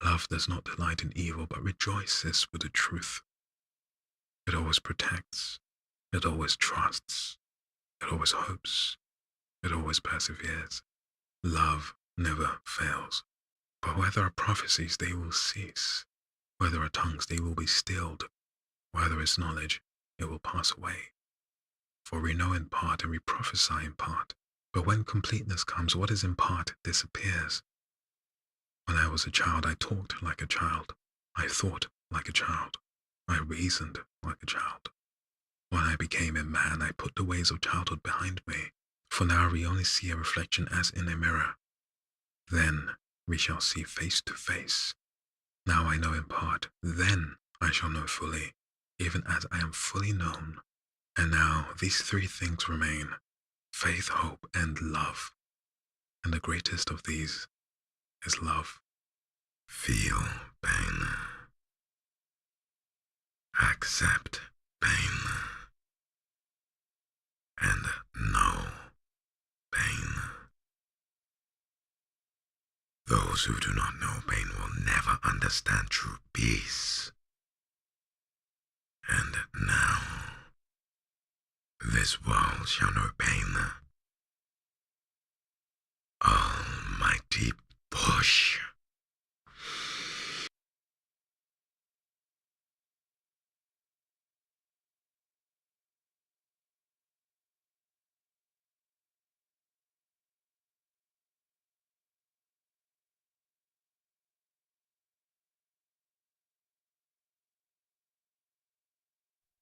Love does not delight in evil, but rejoices with the truth. It always protects. It always trusts. It always hopes. It always perseveres. Love never fails. For where there are prophecies, they will cease. Where there are tongues, they will be stilled. Where there is knowledge, it will pass away. For we know in part and we prophesy in part. But when completeness comes, what is in part disappears. When I was a child, I talked like a child. I thought like a child. I reasoned like a child. When I became a man, I put the ways of childhood behind me. For now we only see a reflection as in a mirror. Then we shall see face to face. Now I know in part, then I shall know fully, even as I am fully known. And now these three things remain: faith, hope, and love. And the greatest of these is love. Feel pain. Accept pain. And know pain. Those who do not know pain will never understand true peace. And now, this world shall know pain. Almighty push.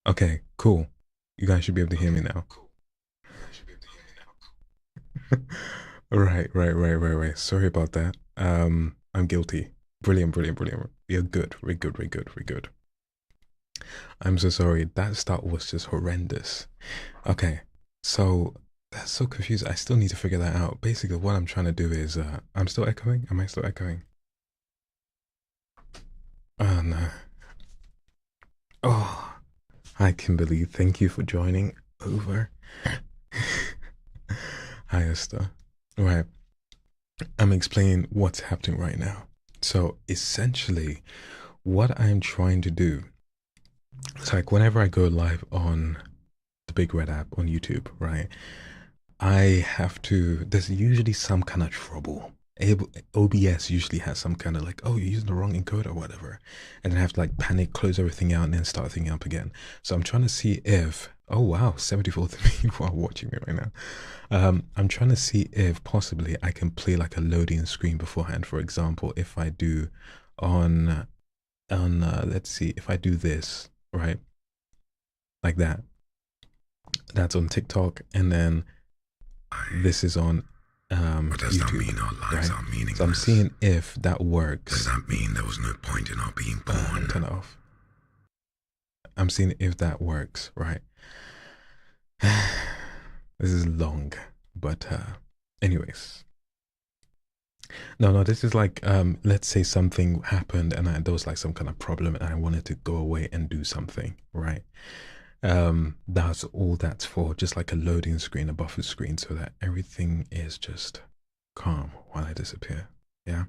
Okay, cool. You guys should be able to hear me now. Right. Sorry about that. I'm guilty. Brilliant. You're good. We're good. I'm so sorry. That start was just horrendous. Okay, so that's so confusing. I still need to figure that out. Basically, what I'm trying to do is, I'm still echoing. Am I still echoing? Oh no. Oh, hi Kimberly. Thank you for joining over. Hi Esther. Right. I'm explaining what's happening right now. So essentially, what I'm trying to do, it's like whenever I go live on the Big Red app on YouTube, right? I have to, there's usually some kind of trouble. OBS usually has some kind of like, oh, you're using the wrong encoder or whatever. And then I have to like panic, close everything out, and then start things up again. So I'm trying to see if, oh wow, 74 people are watching me right now. I'm trying to see if possibly I can play like a loading screen beforehand. For example, if I do on let's see, if I do this, right? Like that. That's on TikTok, and then this is on What does YouTube, that mean our lives are meaningless? So I'm seeing if that works. Does that mean there was no point in our being born? Turn it off. I'm seeing if that works, right? This is long, but anyways. No, this is like, let's say something happened and there was like some kind of problem and I wanted to go away and do something, right? That's all that's for, just like a loading screen, a buffer screen, so that everything is just calm while I disappear. Yeah.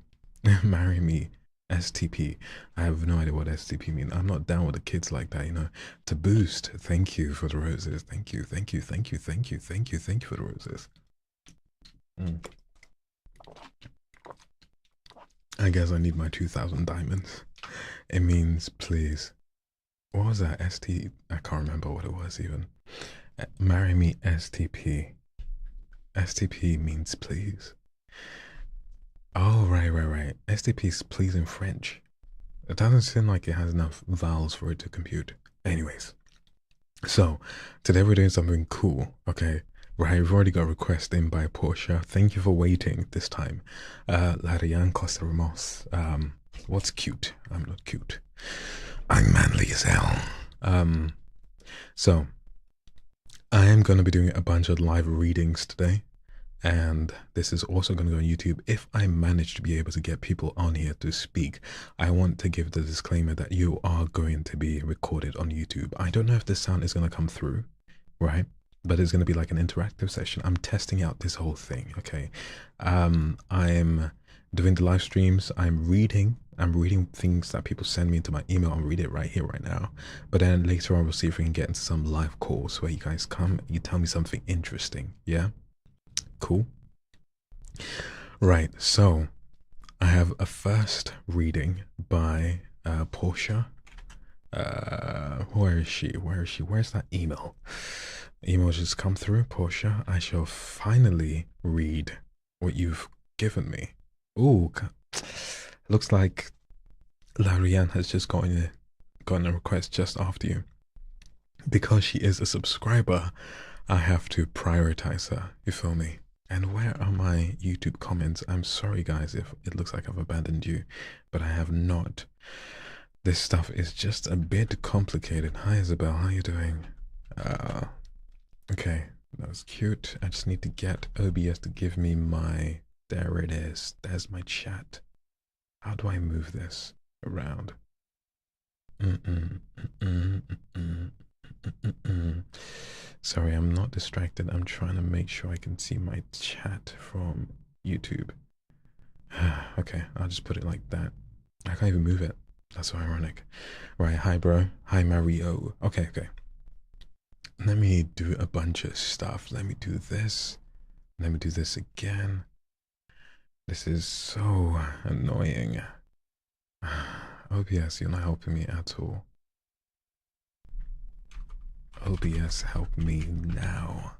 Marry me, STP. I have no idea what STP means. I'm not down with the kids like that, you know. To boost, thank you for the roses. Thank you for the roses. I guess I need my 2,000 diamonds. It means please. What was that? ST? I can't remember what it was even. Marry me, STP. STP means please. Oh, right. STP is please in French. It doesn't seem like it has enough vowels for it to compute. Anyways. So, today we're doing something cool, okay? Right, we've already got a request in by Portia. Thank you for waiting this time. Larian Costa Ramos. What's cute? I'm not cute. I'm manly as hell. So I am going to be doing a bunch of live readings today, and this is also going to go on YouTube. If I manage to be able to get people on here to speak, I want to give the disclaimer that you are going to be recorded on YouTube. I don't know if the sound is going to come through, right? But it's going to be like an interactive session. I'm testing out this whole thing, okay? I'm doing the live streams. I'm reading I'm reading things that people send me into my email. I'll read it right here, right now. But then later on, we'll see if we can get into some live calls where you guys come, you tell me something interesting. Yeah? Cool. Right, so I have a first reading by Portia. Where is she? Where is she? Where's that email? Email just come through. Portia, I shall finally read what you've given me. Ooh, looks like Larianne has just gotten a request just after you. Because she is a subscriber, I have to prioritize her. You feel me? And where are my YouTube comments? I'm sorry, guys, if it looks like I've abandoned you, but I have not. This stuff is just a bit complicated. Hi, Isabel. How you doing? Okay, that was cute. I just need to get OBS to give me my... There it is. There's my chat. How do I move this around? Sorry, I'm not distracted. I'm trying to make sure I can see my chat from YouTube. Okay, I'll just put it like that. I can't even move it. That's so ironic. Right, hi bro. Hi Mario. Okay. Let me do a bunch of stuff. Let me do this. Let me do this again. This is so annoying. OBS, you're not helping me at all. OBS, help me now.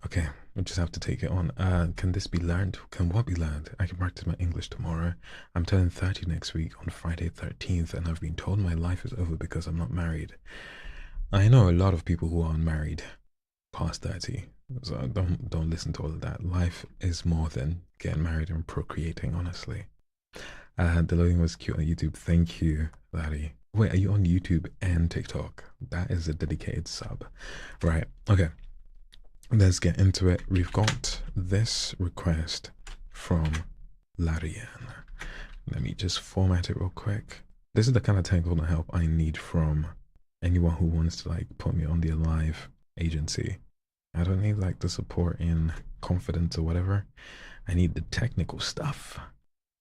Okay, we just have to take it on. Can this be learned? Can what be learned? I can practice my English tomorrow. I'm turning 30 next week on Friday 13th, and I've been told my life is over because I'm not married. I know a lot of people who aren't married past 30, so don't listen to all of that. Life is more than getting married and procreating, honestly. The loading was cute on YouTube. Thank you, Larry. Wait, are you on YouTube and TikTok? That is a dedicated sub. Right, okay. Let's get into it. We've got this request from Larianne. Let me just format it real quick. This is the kind of technical help I need from anyone who wants to like put me on the live agency. I don't need like the support in confidence or whatever. I need the technical stuff.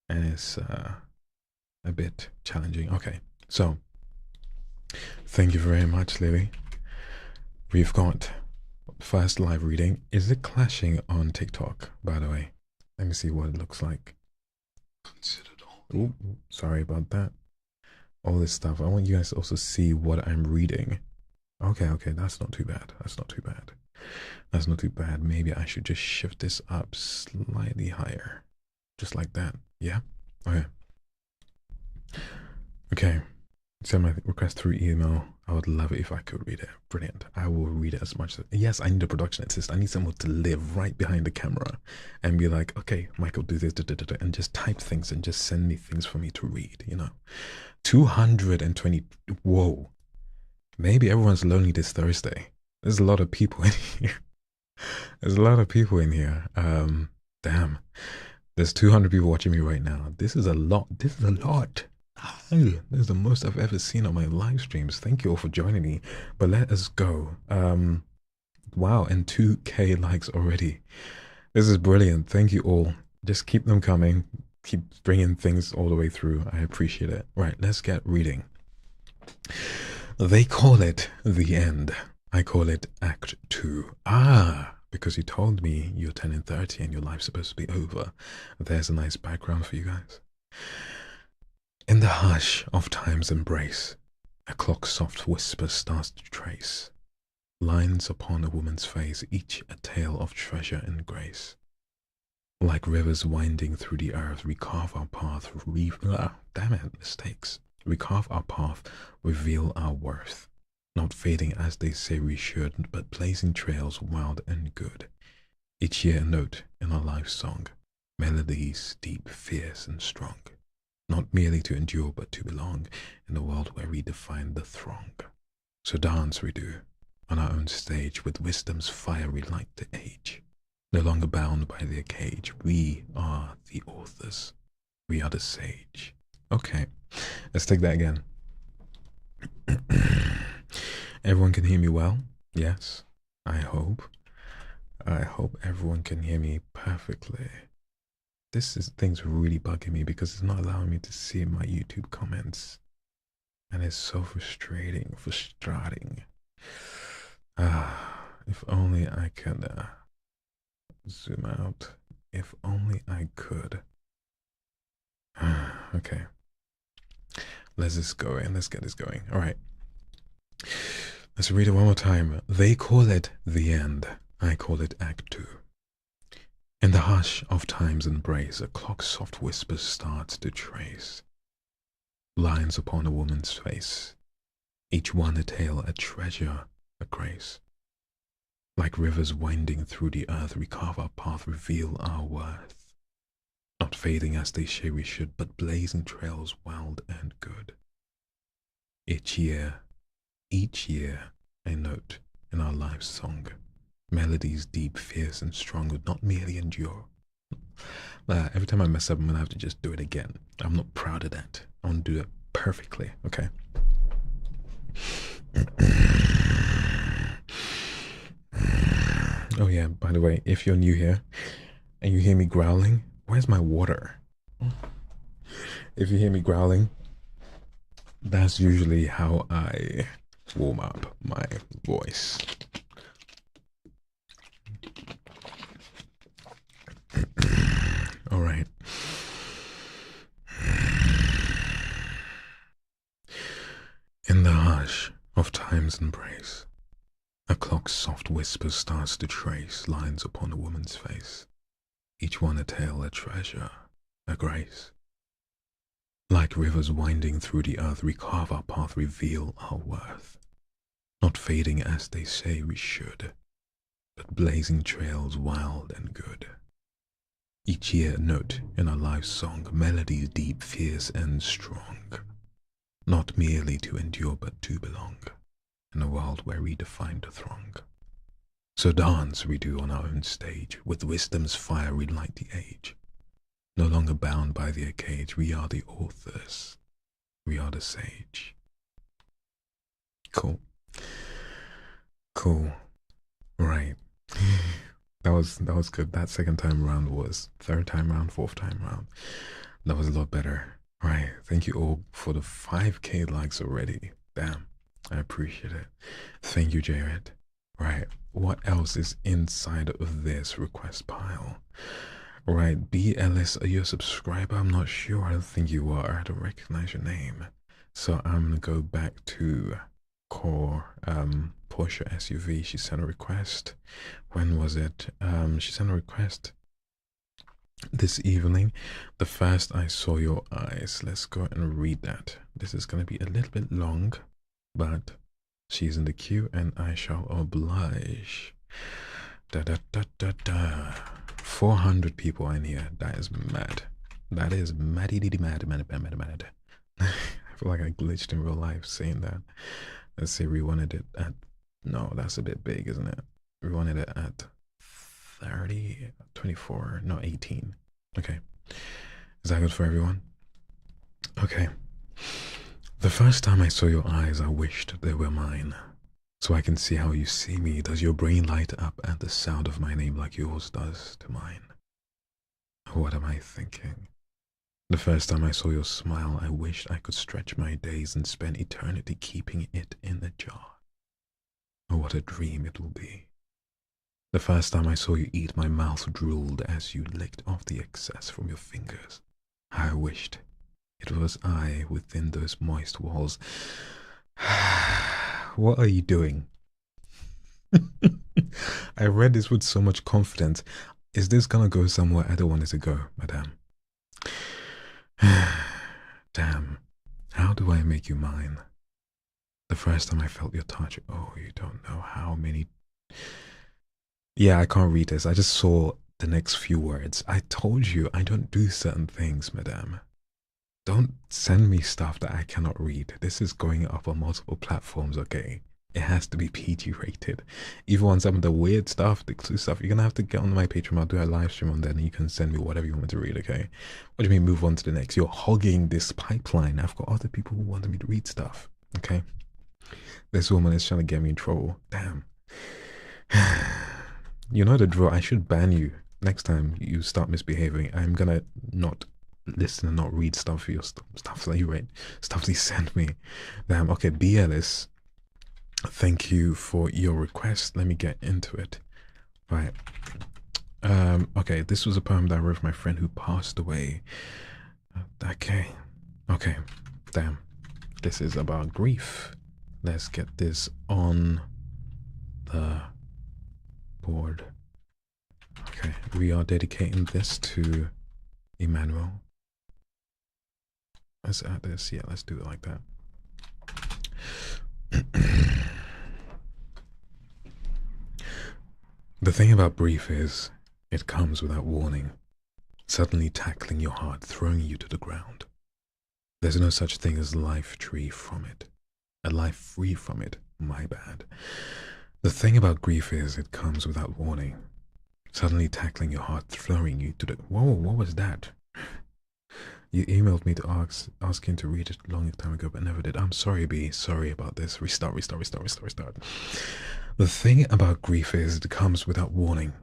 And it's a bit challenging. Okay, so thank you very much, Lily. We've got first live reading. Is it clashing on TikTok, by the way? Let me see what it looks like. Ooh, sorry about that. All this stuff. I want you guys to also see what I'm reading. Okay, that's not too bad. That's not too bad. That's not too bad. Maybe I should just shift this up slightly higher. Just like that. Yeah? Okay. Send my request through email. I would love it if I could read it. Brilliant. I will read it as much as... Yes, I need a production assistant. I need someone to live right behind the camera and be like, okay, Michael, do this, and just type things and just send me things for me to read, you know. 220... Whoa. Maybe everyone's lonely this Thursday. There's a lot of people in here. There's a lot of people in here. Damn. There's 200 people watching me right now. This is a lot. This is a lot. This is the most I've ever seen on my live streams. Thank you all for joining me. But let us go. Wow, and 2K likes already. This is brilliant. Thank you all. Just keep them coming. Keep bringing things all the way through. I appreciate it. Right, let's get reading. They call it the end. I call it Act 2. Because you told me you're turning 30 and your life's supposed to be over. There's a nice background for you guys. In the hush of time's embrace, a clock's soft whisper starts to trace lines upon a woman's face, each a tale of treasure and grace. Like rivers winding through the earth, we carve our path, We carve our path, reveal our worth. Not fading as they say we should, but blazing trails wild and good. Each year a note in our life song, melodies deep, fierce and strong. Not merely to endure, but to belong in a world where we define the throng. So dance we do, on our own stage, with wisdom's fire we light the age. No longer bound by their cage, we are the authors, we are the sage. Okay, let's take that again. Everyone can hear me well? Yes, I hope. I hope everyone can hear me perfectly. thing's really bugging me because it's not allowing me to see my YouTube comments. And it's so frustrating. If only I could zoom out. If only I could. Okay. Let's just go in. Let's get this going. All right. Let's read it one more time. They call it the end. I call it Act 2. In the hush of time's embrace, a clock's soft whisper starts to trace lines upon a woman's face, each one a tale, a treasure, a grace. Like rivers winding through the earth, we carve our path, reveal our worth. Not fading as they say we should, but blazing trails wild and good. Each year, a note in our life's song. Melodies deep, fierce, and strong would not merely endure. Every time I mess up, I'm gonna have to just do it again. I'm not proud of that. I want to do it perfectly, okay? Oh yeah, by the way, if you're new here and you hear me growling, where's my water? If you hear me growling, that's usually how I warm up my voice. All right. In the hush of time's embrace, a clock's soft whisper starts to trace lines upon a woman's face, each one a tale, a treasure, a grace. Like rivers winding through the earth, we carve our path, reveal our worth. Not fading as they say we should, but blazing trails wild and good. Each year a note in our life's song, melodies deep, fierce, and strong. Not merely to endure, but to belong, in a world where we define the throng. So dance we do on our own stage, with wisdom's fire we light the age. No longer bound by their cage, we are the authors, we are the sage. Cool. Right. That was good. That second time round was third time round, fourth time round. That was a lot better. Right. Thank you all for the 5K likes already. Damn. I appreciate it. Thank you, Jared. Right. What else is inside of this request pile? Right. B. Ellis, are you a subscriber? I'm not sure. I don't think you are. I don't recognize your name. So I'm going to go back to Core Porsche SUV. She sent a request. When was it? She sent a request this evening. The first I saw your eyes. Let's go and read that. This is going to be a little bit long, but she's in the queue and I shall oblige. 400 people in here. That is mad. That is mad. I feel like I glitched in real life saying that. Let's say we wanted it at, no, that's a bit big, isn't it? We wanted it at 30, 24, no, 18. Okay. Is that good for everyone? Okay. The first time I saw your eyes, I wished they were mine. So I can see how you see me. Does your brain light up at the sound of my name like yours does to mine? What am I thinking? The first time I saw your smile, I wished I could stretch my days and spend eternity keeping it in a jar. Oh, what a dream it will be. The first time I saw you eat, my mouth drooled as you licked off the excess from your fingers. I wished it was I within those moist walls. What are you doing? I read this with so much confidence. Is this gonna go somewhere I don't want it to go, madame? Damn, how do I make you mine? The first time I felt your touch, oh, you don't know how many... Yeah, I can't read this. I just saw the next few words. I told you I don't do certain things, madame. Don't send me stuff that I cannot read. This is going up on multiple platforms, okay? It has to be PG rated. If you want some of the weird stuff, the exclusive stuff, you're gonna have to get on my Patreon. I'll do a live stream on there and you can send me whatever you want me to read, okay? What do you mean move on to the next? You're hogging this pipeline. I've got other people who want me to read stuff, okay? This woman is trying to get me in trouble. Damn. You know the drill. I should ban you. next time you start misbehaving, I'm gonna not listen and not read stuff for your stuff that you read, stuff that you sent me. Damn. Okay, B. Ellis, thank you for your request. Let me get into it. Right. Okay, this was a poem that I wrote for my friend who passed away. Okay. Okay. Damn. This is about grief. Let's get this on the board. Okay, we are dedicating this to Emmanuel. Let's add this. Yeah, let's do it like that. The thing about grief is, it comes without warning, suddenly tackling your heart, throwing you to the ground. There's no such thing as life free from it. A life free from it, my bad. The thing about grief is, it comes without warning, suddenly tackling your heart, throwing you to the... Whoa, what was that? You emailed me to asking to read it a long time ago, but never did. I'm sorry, B. Sorry about this. Restart. The thing about grief is, it comes without warning,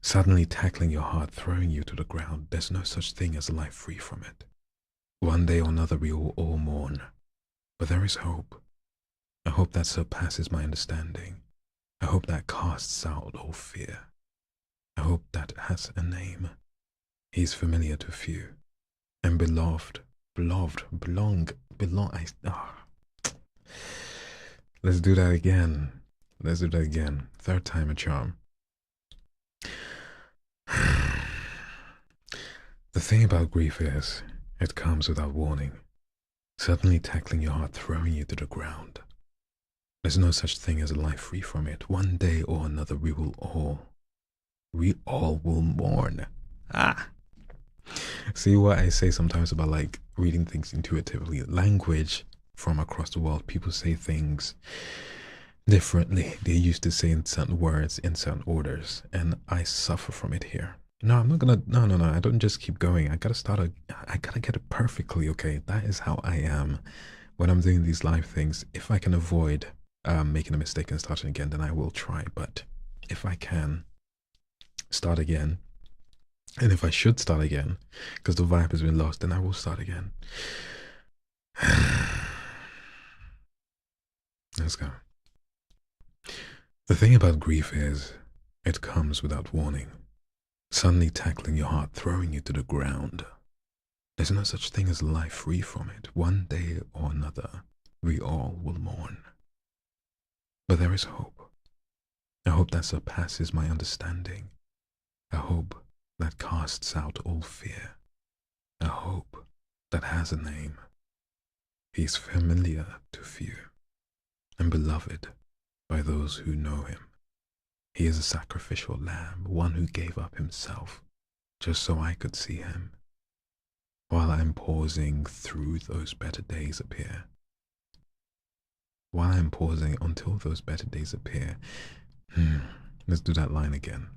suddenly tackling your heart, throwing you to the ground. There's no such thing as a life free from it. One day or another, we will all mourn. But there is hope. A hope that surpasses my understanding. A hope that casts out all fear. A hope that has a name. He is familiar to few. And beloved, belong. Let's do that again. Third time a charm. The thing about grief is, it comes without warning, suddenly tackling your heart, throwing you to the ground. There's no such thing as a life free from it. One day or another, we all will mourn. See what I say sometimes about like reading things intuitively. Language from across the world, people say things differently. They used to say in certain words, in certain orders, and I suffer from it here. No, I'm not gonna, no, I don't just keep going. I gotta get it perfectly, okay? That is how I am when I'm doing these live things. If I can avoid making a mistake and starting again, then I will try. But if I can start again, and if I should start again, because the vibe has been lost, then I will start again. Let's go. The thing about grief is, it comes without warning, suddenly tackling your heart, throwing you to the ground. There's no such thing as life free from it. One day or another, we all will mourn. But there is hope. A hope that surpasses my understanding. A hope that casts out all fear. A hope that has a name. He is familiar to few, and beloved by those who know him. He is a sacrificial lamb, one who gave up himself just so I could see him. While I'm pausing through those better days appear. While I'm pausing until those better days appear. Let's do that line again.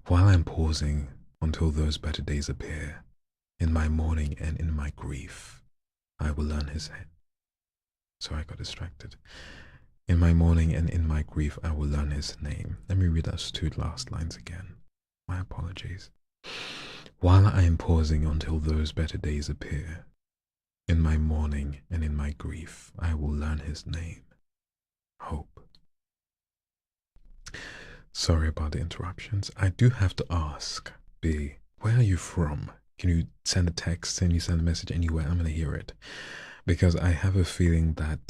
While I'm pausing until those better days appear, in my mourning and in my grief, I will learn his name. Sorry, I got distracted. In my mourning and in my grief, I will learn his name. Let me read those two last lines again. My apologies. While I am pausing until those better days appear, in my mourning and in my grief, I will learn his name. Hope. Sorry about the interruptions. I do have to ask, B, where are you from? Can you send a text? Can you send a message anywhere? I'm going to hear it. Because I have a feeling that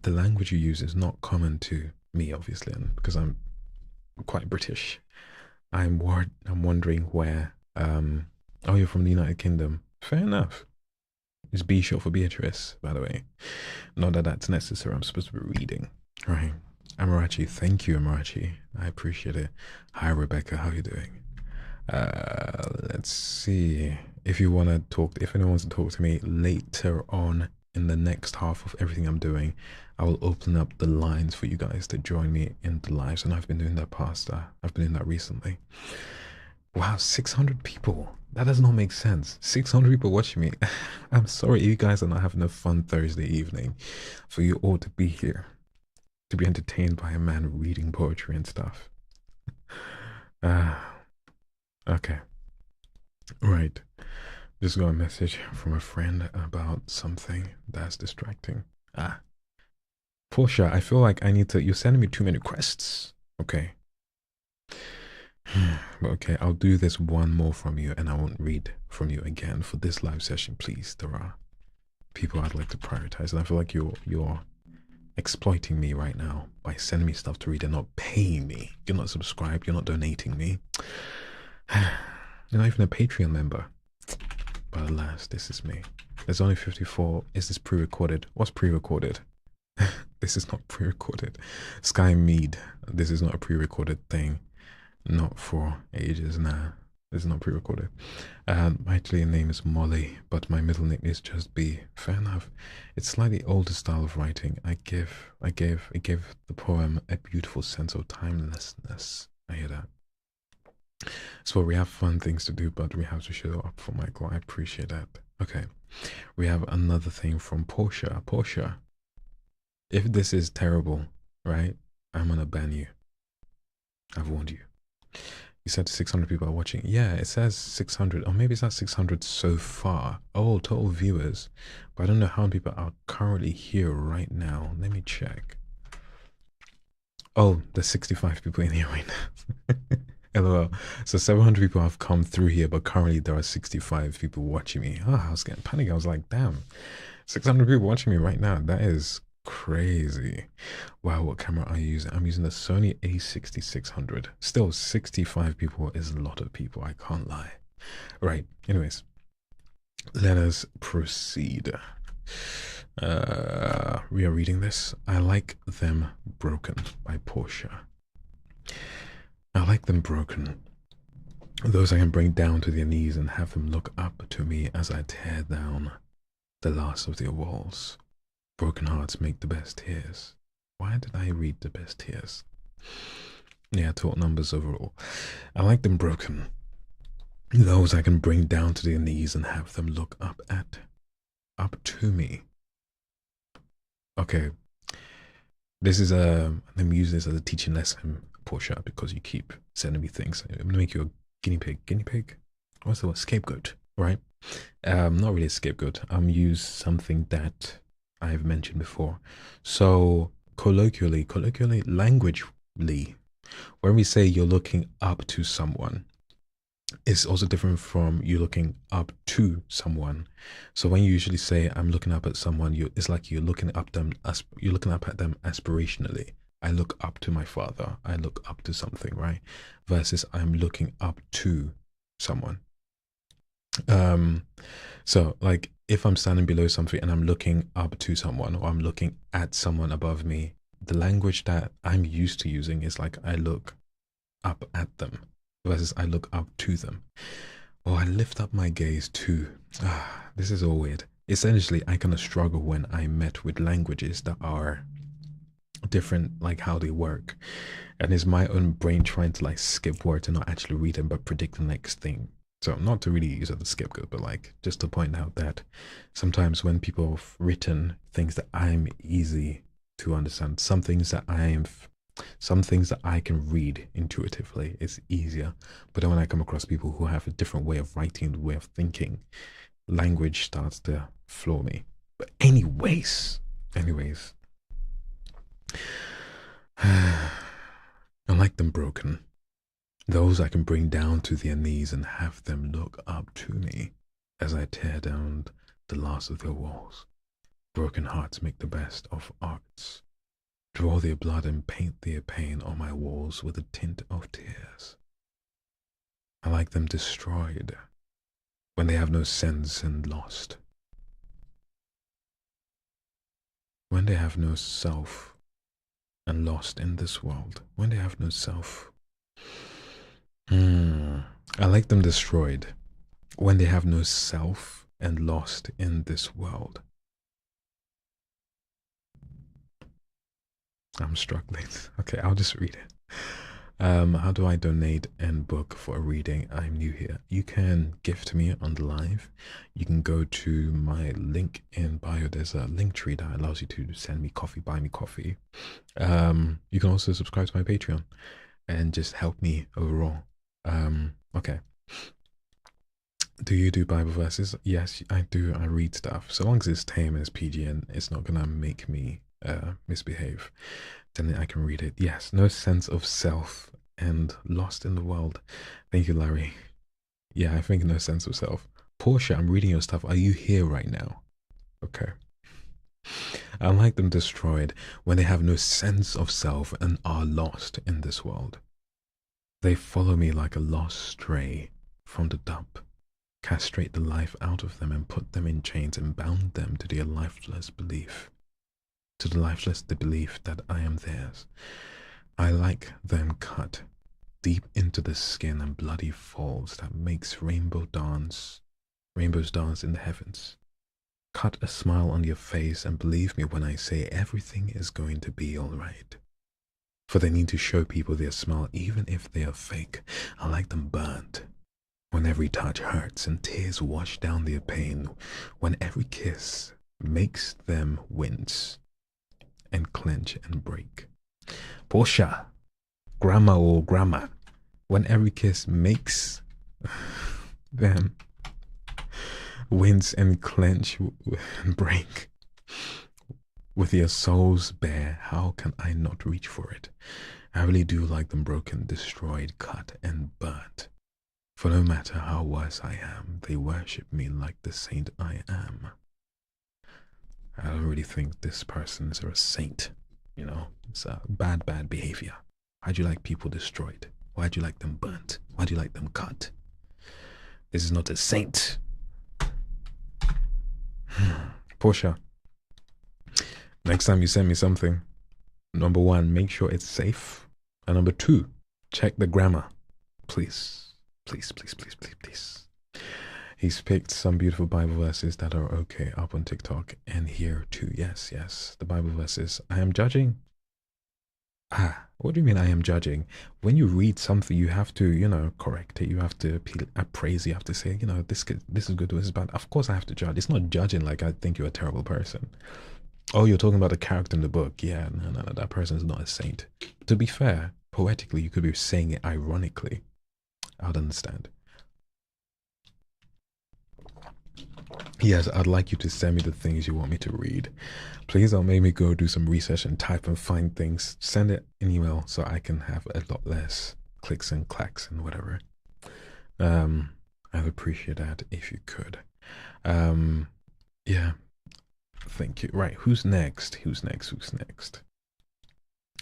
the language you use is not common to me, obviously, and because I'm quite British. I'm wondering where. Oh, you're from the United Kingdom. Fair enough. It's B short for Beatrice, by the way. Not that that's necessary. I'm supposed to be reading. Right. Amarachi, thank you, Amarachi. I appreciate it. Hi, Rebecca. How are you doing? Let's see. If you want to talk, if anyone wants to talk to me later on in the next half of everything I'm doing, I will open up the lines for you guys to join me in the lives. And I've been doing that I've been doing that recently. Wow, 600 people. That does not make sense. 600 people watching me. I'm sorry you guys are not having a fun Thursday evening. For you all to be here, to be entertained by a man reading poetry and stuff. Okay. Right. Just got a message from a friend about something that's distracting. Ah. Portia, I feel like I need to. You're sending me too many requests. Okay. Okay, I'll do this one more from you and I won't read from you again for this live session, please. There are people I'd like to prioritize, and I feel like you're exploiting me right now by sending me stuff to read and not paying me. You're not subscribed, you're not donating me. You're not even a Patreon member. But alas, this is me. There's only 54. Is this pre-recorded? What's pre-recorded? This is not pre-recorded. Sky Mead. This is not a pre-recorded thing. Not for ages now. This is not pre-recorded. My actual name is Molly, but my middle name is just B. Fair enough. It's slightly older style of writing. I gave the poem a beautiful sense of timelessness. I hear that. So we have fun things to do, but we have to show up for Michael. I appreciate that. Okay. We have another thing from Portia. Portia, if this is terrible, right, I'm gonna ban you. I've warned you. You said 600 people are watching. Yeah, it says 600, or maybe it's not 600 so far. Oh, total viewers. But I don't know how many people are currently here right now. Let me check. Oh, there's 65 people in here right now. LOL. So 700 people have come through here, but currently there are 65 people watching me. Oh, I was getting panicked. I was like, damn, 600 people watching me right now. That is crazy. Wow, what camera are you using? I'm using the Sony A6600. Still, 65 people is a lot of people. I can't lie. Right. Anyways, let us proceed. We are reading this. I Like Them Broken by Portia. I like them broken. Those I can bring down to their knees and have them look up to me as I tear down the last of their walls. Broken hearts make the best tears. Why did I read the best tears? Yeah, total numbers overall. I like them broken. Those I can bring down to their knees and have them look up to me. Okay. This is let me use this as a teaching lesson, Portia, because you keep sending me things. I'm gonna make you a guinea pig. Guinea pig? What's the word? Scapegoat, right? Not really a scapegoat. I'm use something that I've mentioned before. So colloquially, languagely, when we say you're looking up to someone, it's also different from you looking up to someone. So when you usually say I'm looking up at someone, it's like you're looking up at them aspirationally. I look up to my father. I look up to something, right? Versus I'm looking up to someone. So like if I'm standing below something and I'm looking up to someone, or I'm looking at someone above me, the language that I'm used to using is like I look up at them versus I look up to them. Or I lift up my gaze to. This is all weird. Essentially, I kind of struggle when I met with languages that are different, like how they work. And it's my own brain trying to like skip words and not actually read them, but predict the next thing. So not to really use it as a scapegoat, but like just to point out that sometimes when people have written things that I'm easy to understand, some things that I can read intuitively, it's easier. But then when I come across people who have a different way of writing, way of thinking, language starts to floor me. But anyways, I like them broken. Those I can bring down to their knees and have them look up to me as I tear down the last of their walls. Broken hearts make the best of arts. Draw their blood and paint their pain on my walls with a tint of tears. I like them destroyed when they have no sense and lost. When they have no self and lost in this world. When they have no self. I like them destroyed when they have no self and lost in this world. I'm struggling. Okay, I'll just read it. How do I donate and book for a reading? I'm new here. You can gift me on the live. You can go to my link in bio. There's a link tree that allows you to send me coffee, buy me coffee. You can also subscribe to my Patreon and just help me overall. Okay. Do you do Bible verses? Yes, I do. I read stuff. So long as it's tame and it's PG and it's not gonna make me misbehave, then I can read it. Yes, no sense of self and lost in the world. Thank you, Larry. Yeah, I think no sense of self. Portia, I'm reading your stuff. Are you here right now? Okay. I like them destroyed when they have no sense of self and are lost in this world. They follow me like a lost stray from the dump, castrate the life out of them and put them in chains and bound them to their lifeless belief, to the lifeless the belief that I am theirs. I like them cut deep into the skin and bloody falls that makes rainbows dance in the heavens. Cut a smile on your face and believe me when I say everything is going to be alright. For they need to show people their smile even if they are fake. I like them burnt. When every touch hurts and tears wash down their pain. When every kiss makes them wince and clench and break. Portia, grandma or grandma. When every kiss makes them wince and clench and break. With your souls bare, how can I not reach for it? I really do like them broken, destroyed, cut, and burnt. For no matter how worse I am, they worship me like the saint I am. I don't really think this person is a saint, you know? It's a bad behavior. Why'd you like people destroyed? Why'd you like them burnt? Why'd you like them cut? This is not a saint. Portia, next time you send me something, number one, make sure it's safe. And number two, check the grammar. Please. Please, please, please, please, please. He's picked some beautiful Bible verses that are okay up on TikTok and here too. Yes, yes. The Bible verses. I am judging. What do you mean I am judging? When you read something, you have to, correct it. You have to appraise. You have to say, this is good, this is bad. Of course I have to judge. It's not judging like I think you're a terrible person. Oh, you're talking about the character in the book. Yeah, no, that person is not a saint. To be fair, poetically, you could be saying it ironically. I would understand. Yes, I'd like you to send me the things you want me to read. Please don't make me go do some research and type and find things. Send it an email so I can have a lot less clicks and clacks and whatever. I'd appreciate that if you could. Yeah. Thank you. Right, who's next? Who's next?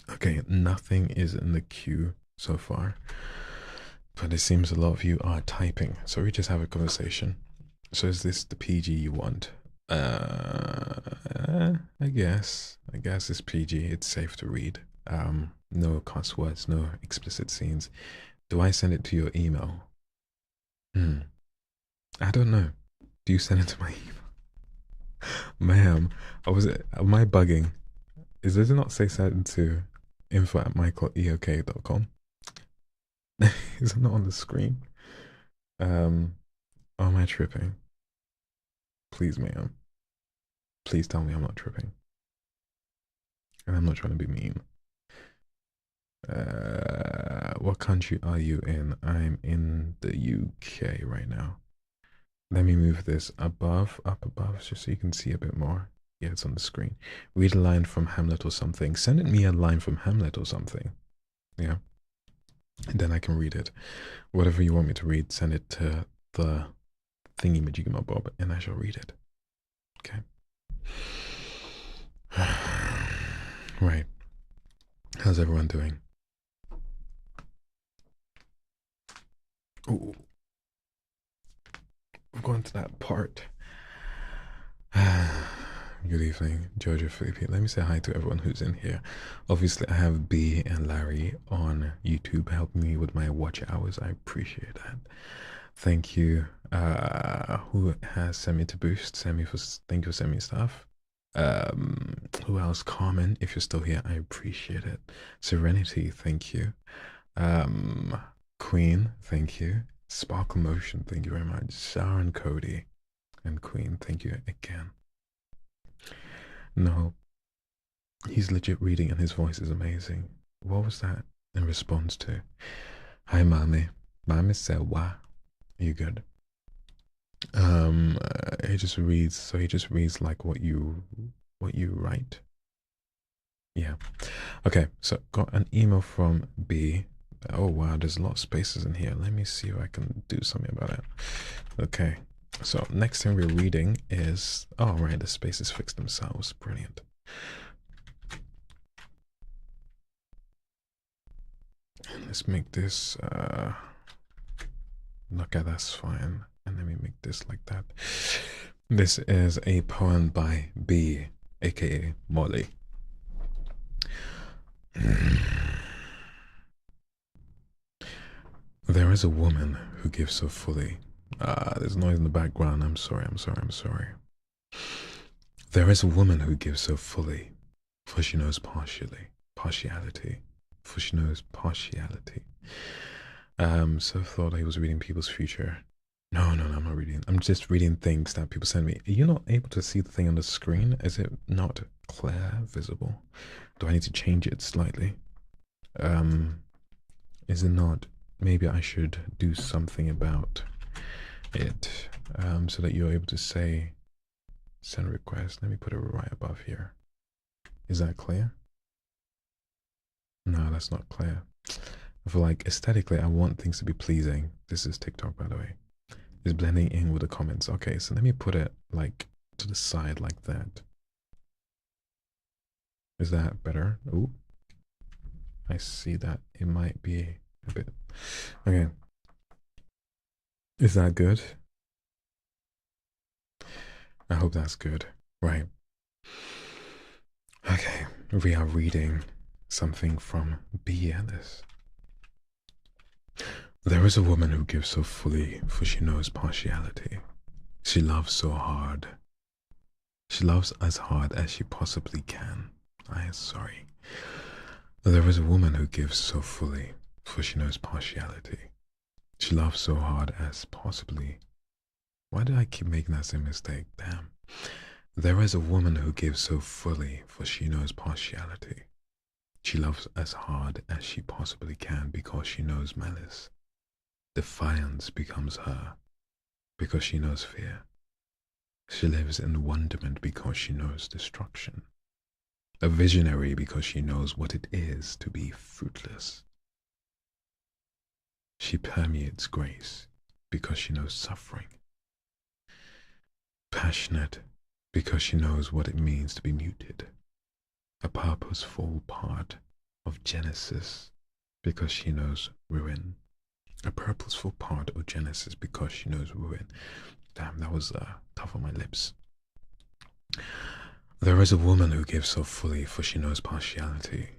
Okay, nothing is in the queue so far. But it seems a lot of you are typing. So we just have a conversation. So is this the PG you want? I guess it's PG. It's safe to read. No cuss words, no explicit scenes. Do I send it to your email? I don't know. Do you send it to my email? Ma'am, am I bugging? Does it not say send to info@michaeleok.com? Is it not on the screen? Am I tripping? Please, ma'am. Please tell me I'm not tripping. And I'm not trying to be mean. What country are you in? I'm in the UK right now. Let me move this up above, just so you can see a bit more. Yeah, it's on the screen. Read a line from Hamlet or something. Send me a line from Hamlet or something. Yeah. And then I can read it. Whatever you want me to read, send it to the thingy majigama bob and I shall read it. Okay. Right. How's everyone doing? Ooh. We've gone to that part. Good evening, Jojo Philippe. Let me say hi to everyone who's in here. Obviously, I have B and Larry on YouTube helping me with my watch hours. I appreciate that. Thank you. Who has sent me to Boost? Thank you for sending me stuff. Who else? Carmen, if you're still here, I appreciate it. Serenity, thank you. Queen, thank you. Sparkle Motion, thank you very much. Sharon, Cody, and Queen, thank you again. No, he's legit reading and his voice is amazing. What was that in response to? Hi, Mommy. Mommy said, why? You good? He just reads. So he just reads like what you write. Yeah. Okay. So got an email from B. Oh wow, there's a lot of spaces in here. Let me see if I can do something about it. Okay. So next thing we're reading is, oh right, the spaces fix themselves. Brilliant. Let's make this okay, that's fine. And let me make this like that. This is a poem by B, aka Molly. There is a woman who gives so fully. There's noise in the background. I'm sorry. There is a woman who gives so fully, for she knows partiality, for she knows partiality. So I thought I was reading people's future. No, I'm not reading. I'm just reading things that people send me. Are you not able to see the thing on the screen? Is it not clear, visible? Do I need to change it slightly? Is it not? Maybe I should do something about it, so that you're able to say send request. Let me put it right above here. Is that clear? No, that's not clear. I feel like aesthetically, I want things to be pleasing. This is TikTok, by the way. It's blending in with the comments. Okay, so let me put it like to the side like that. Is that better? Oh, I see that it might be a bit. Okay. Is that good? I hope that's good. Right. Okay, we are reading something from B. Ellis. There is a woman who gives so fully, for she knows partiality. She loves so hard. She loves as hard as she possibly can. Sorry. There is a woman who gives so fully, for she knows partiality. She loves so hard as possibly. Why did I keep making that same mistake? Damn. There is a woman who gives so fully, for she knows partiality. She loves as hard as she possibly can because she knows malice. Defiance becomes her because she knows fear. She lives in wonderment because she knows destruction. A visionary because she knows what it is to be fruitless. She permeates grace because she knows suffering. Passionate because she knows what it means to be muted. A purposeful part of Genesis because she knows ruin. A purposeful part of Genesis because she knows ruin. Damn, that was tough on my lips. There is a woman who gives so fully, for she knows partiality.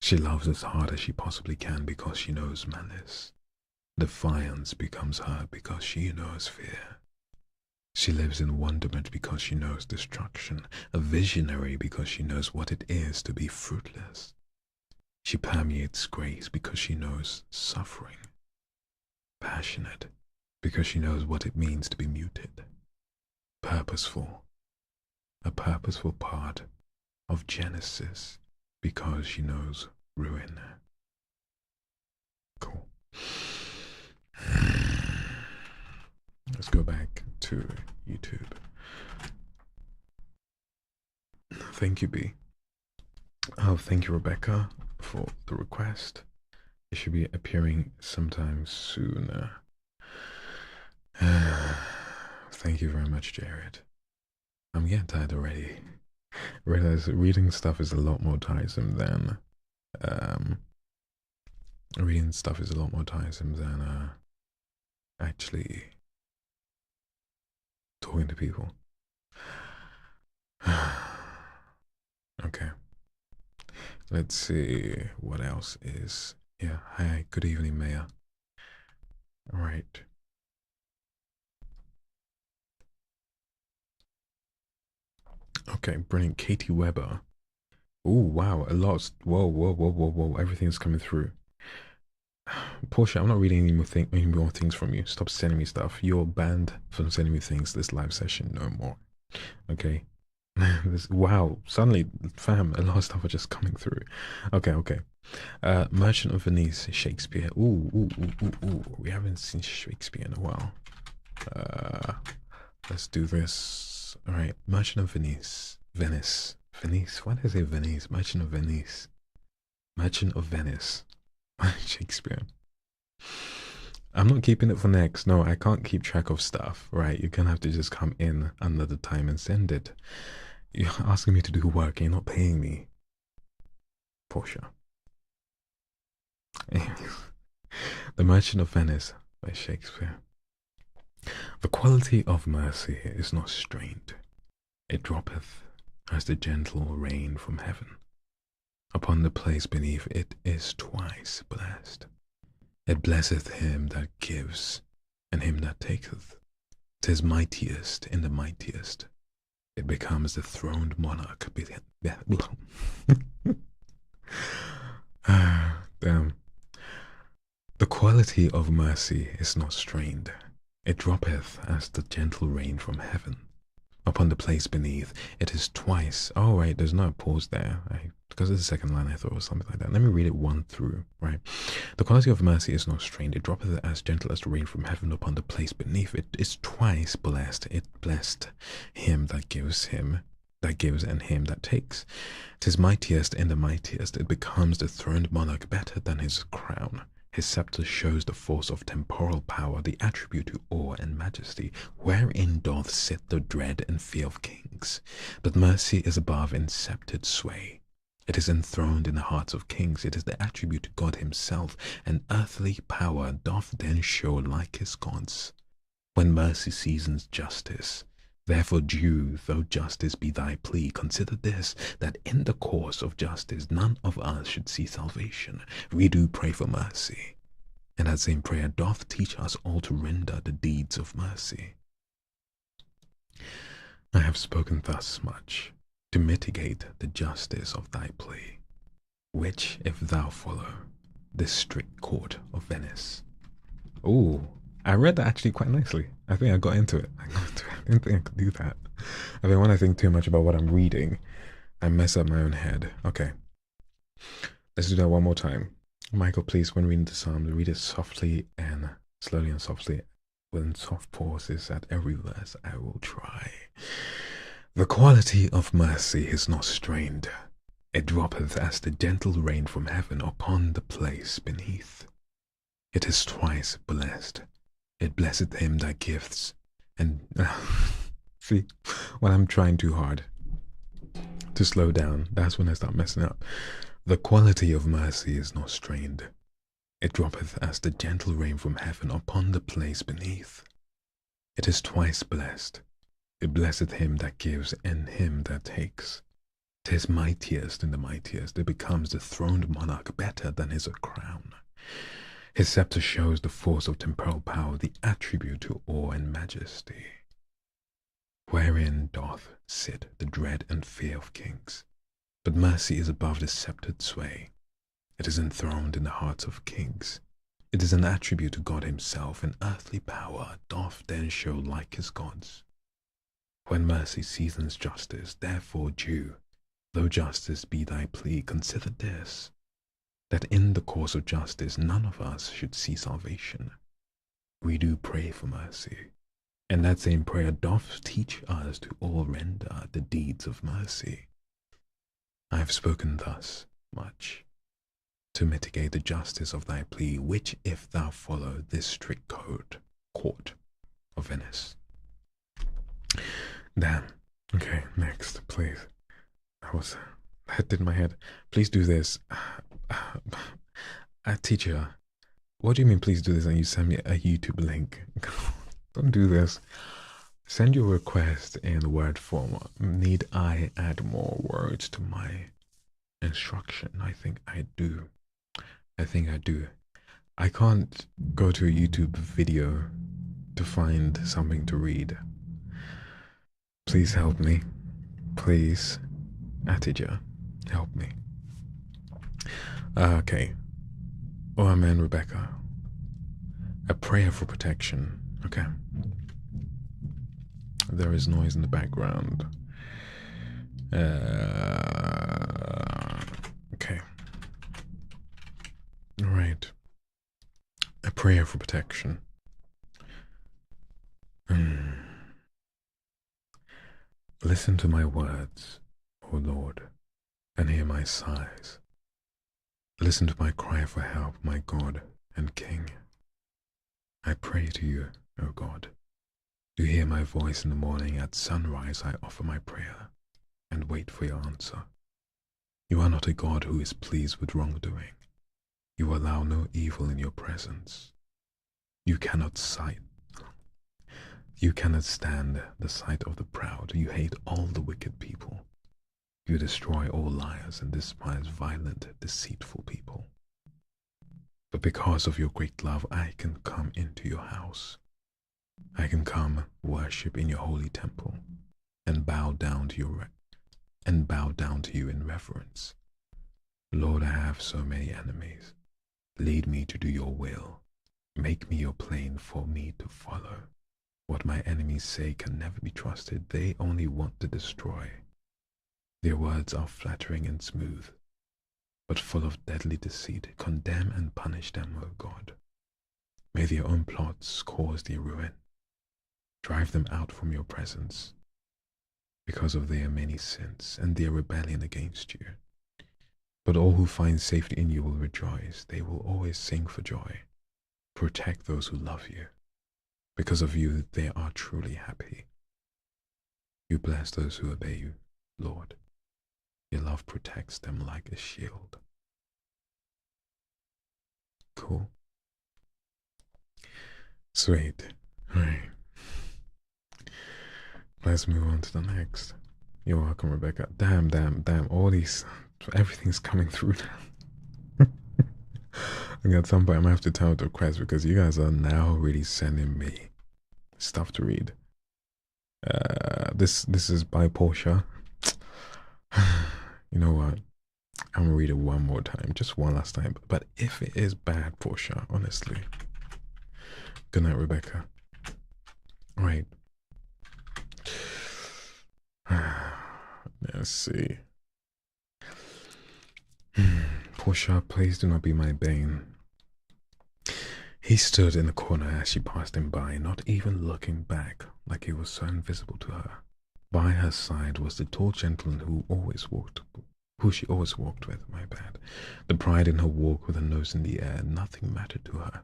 She loves as hard as she possibly can because she knows malice. Defiance becomes her because she knows fear. She lives in wonderment because she knows destruction. A visionary because she knows what it is to be fruitless. She permeates grace because she knows suffering. Passionate because she knows what it means to be muted. Purposeful, a purposeful part of Genesis because she knows ruin. Cool. Let's go back to YouTube. Thank you, B. Oh, thank you, Rebecca, for the request. It should be appearing sometime soon. Thank you very much, Jared. I'm getting tired already. I realize reading stuff is a lot more tiresome than actually talking to people. Okay. Let's see what else is. Yeah, hi, good evening, Maya. All right. Okay, brilliant. Katie Weber. Oh, wow, a lot. Whoa. Everything's coming through. Portia, I'm not reading any more things from you. Stop sending me stuff. You're banned from sending me things this live session no more. Okay? Wow, suddenly, fam, a lot of stuff are just coming through. Okay, okay. Merchant of Venice, Shakespeare. Ooh, ooh, ooh, ooh, ooh. We haven't seen Shakespeare in a while. Let's do this. All right, Merchant of Venice. Venice. Why did I say Venice? Merchant of Venice. Merchant of Venice. Shakespeare. I'm not keeping it for next. No, I can't keep track of stuff, right? You're gonna have to just come in another time and send it. You're asking me to do work and you're not paying me. Portia. The Merchant of Venice by Shakespeare. The quality of mercy is not strained. It droppeth as the gentle rain from heaven. Upon the place beneath it is twice blessed. It blesseth him that gives, and him that taketh. 'Tis mightiest in the mightiest. It becomes the throned monarch. Damn. The quality of mercy is not strained. It droppeth as the gentle rain from heaven. Upon the place beneath, it is twice. Oh, right, there's no pause there. Because of the second line, I thought it was something like that. Let me read it one through, right? The quality of mercy is not strained. It droppeth as gentle as the rain from heaven upon the place beneath. It is twice blessed. It blessed him that gives, and him that takes. 'Tis mightiest in the mightiest. It becomes the throned monarch better than his crown. His scepter shows the force of temporal power, the attribute to awe and majesty, wherein doth sit the dread and fear of kings. But mercy is above in sceptred sway. It is enthroned in the hearts of kings. It is the attribute to God himself, and earthly power doth then show like his gods. When mercy seasons justice, therefore due, though justice be thy plea, consider this, that in the course of justice none of us should see salvation. We do pray for mercy, and that same prayer doth teach us all to render the deeds of mercy. I have spoken thus much to mitigate the justice of thy plea, which if thou follow this strict court of Venice. Ooh, I read that actually quite nicely. I think I got into it. I didn't think I could do that. I mean, when I think too much about what I'm reading, I mess up my own head. Okay. Let's do that one more time. Michael, please, when reading the Psalms, read it softly and slowly and softly, with soft pauses at every verse. I will try. The quality of mercy is not strained. It droppeth as the gentle rain from heaven upon the place beneath. It is twice blessed. It blesseth him that gives, and see, when I'm trying too hard to slow down, that's when I start messing up. The quality of mercy is not strained. It droppeth as the gentle rain from heaven upon the place beneath. It is twice blessed. It blesseth him that gives, and him that takes. 'Tis mightiest in the mightiest. It becomes the throned monarch better than his crown. His scepter shows the force of temporal power, the attribute to awe and majesty, wherein doth sit the dread and fear of kings. But mercy is above the sceptred sway. It is enthroned in the hearts of kings. It is an attribute to God himself, and earthly power doth then show like his gods. When mercy seasons justice, therefore due, though justice be thy plea, consider this, that in the course of justice none of us should see salvation. We do pray for mercy, and that same prayer doth teach us to all render the deeds of mercy. I have spoken thus much to mitigate the justice of thy plea, which if thou follow this strict court of Venice. Damn. Okay, next, please. That did my head. Please do this. Teacher, what do you mean please do this and you send me a YouTube link? Don't do this. Send your request in word form. Need I add more words to my instruction? I think I do. I can't go to a YouTube video to find something to read. Please help me. Please. Teacher, help me. Okay. Oh, Amen, Rebecca. A prayer for protection. Okay. There is noise in the background. Okay. All right. A prayer for protection. Listen to my words, O Lord, and hear my sighs. Listen to my cry for help, my God and King. I pray to you, O God. You hear my voice in the morning. At sunrise I offer my prayer and wait for your answer. You are not a God who is pleased with wrongdoing. You allow no evil in your presence. You cannot stand the sight of the proud. You hate all the wicked people. You destroy all liars and despise violent, deceitful people. But because of your great love, I can come into your house. I can come worship in your holy temple and bow down to you in reverence. Lord, I have so many enemies. Lead me to do your will. Make me your plane for me to follow. What my enemies say can never be trusted. They only want to destroy. Their words are flattering and smooth, but full of deadly deceit. Condemn and punish them, O God. May their own plots cause their ruin. Drive them out from your presence because of their many sins and their rebellion against you. But all who find safety in you will rejoice. They will always sing for joy. Protect those who love you. Because of you, they are truly happy. You bless those who obey you, Lord. Your love protects them like a shield. Cool. Sweet. Alright. Let's move on to the next. You're welcome, Rebecca. Damn. All these, everything's coming through now. I got some point I'm gonna have to tell the request because you guys are now really sending me stuff to read. This is by Portia. You know what? I'm gonna read it one more time, just one last time. But if it is bad, Portia, honestly. Good night, Rebecca. All right. Let's see. Portia, please do not be my bane. He stood in the corner as she passed him by, not even looking back, like he was so invisible to her. By her side was the tall gentleman who she always walked with, my bad. The pride in her walk with her nose in the air, nothing mattered to her.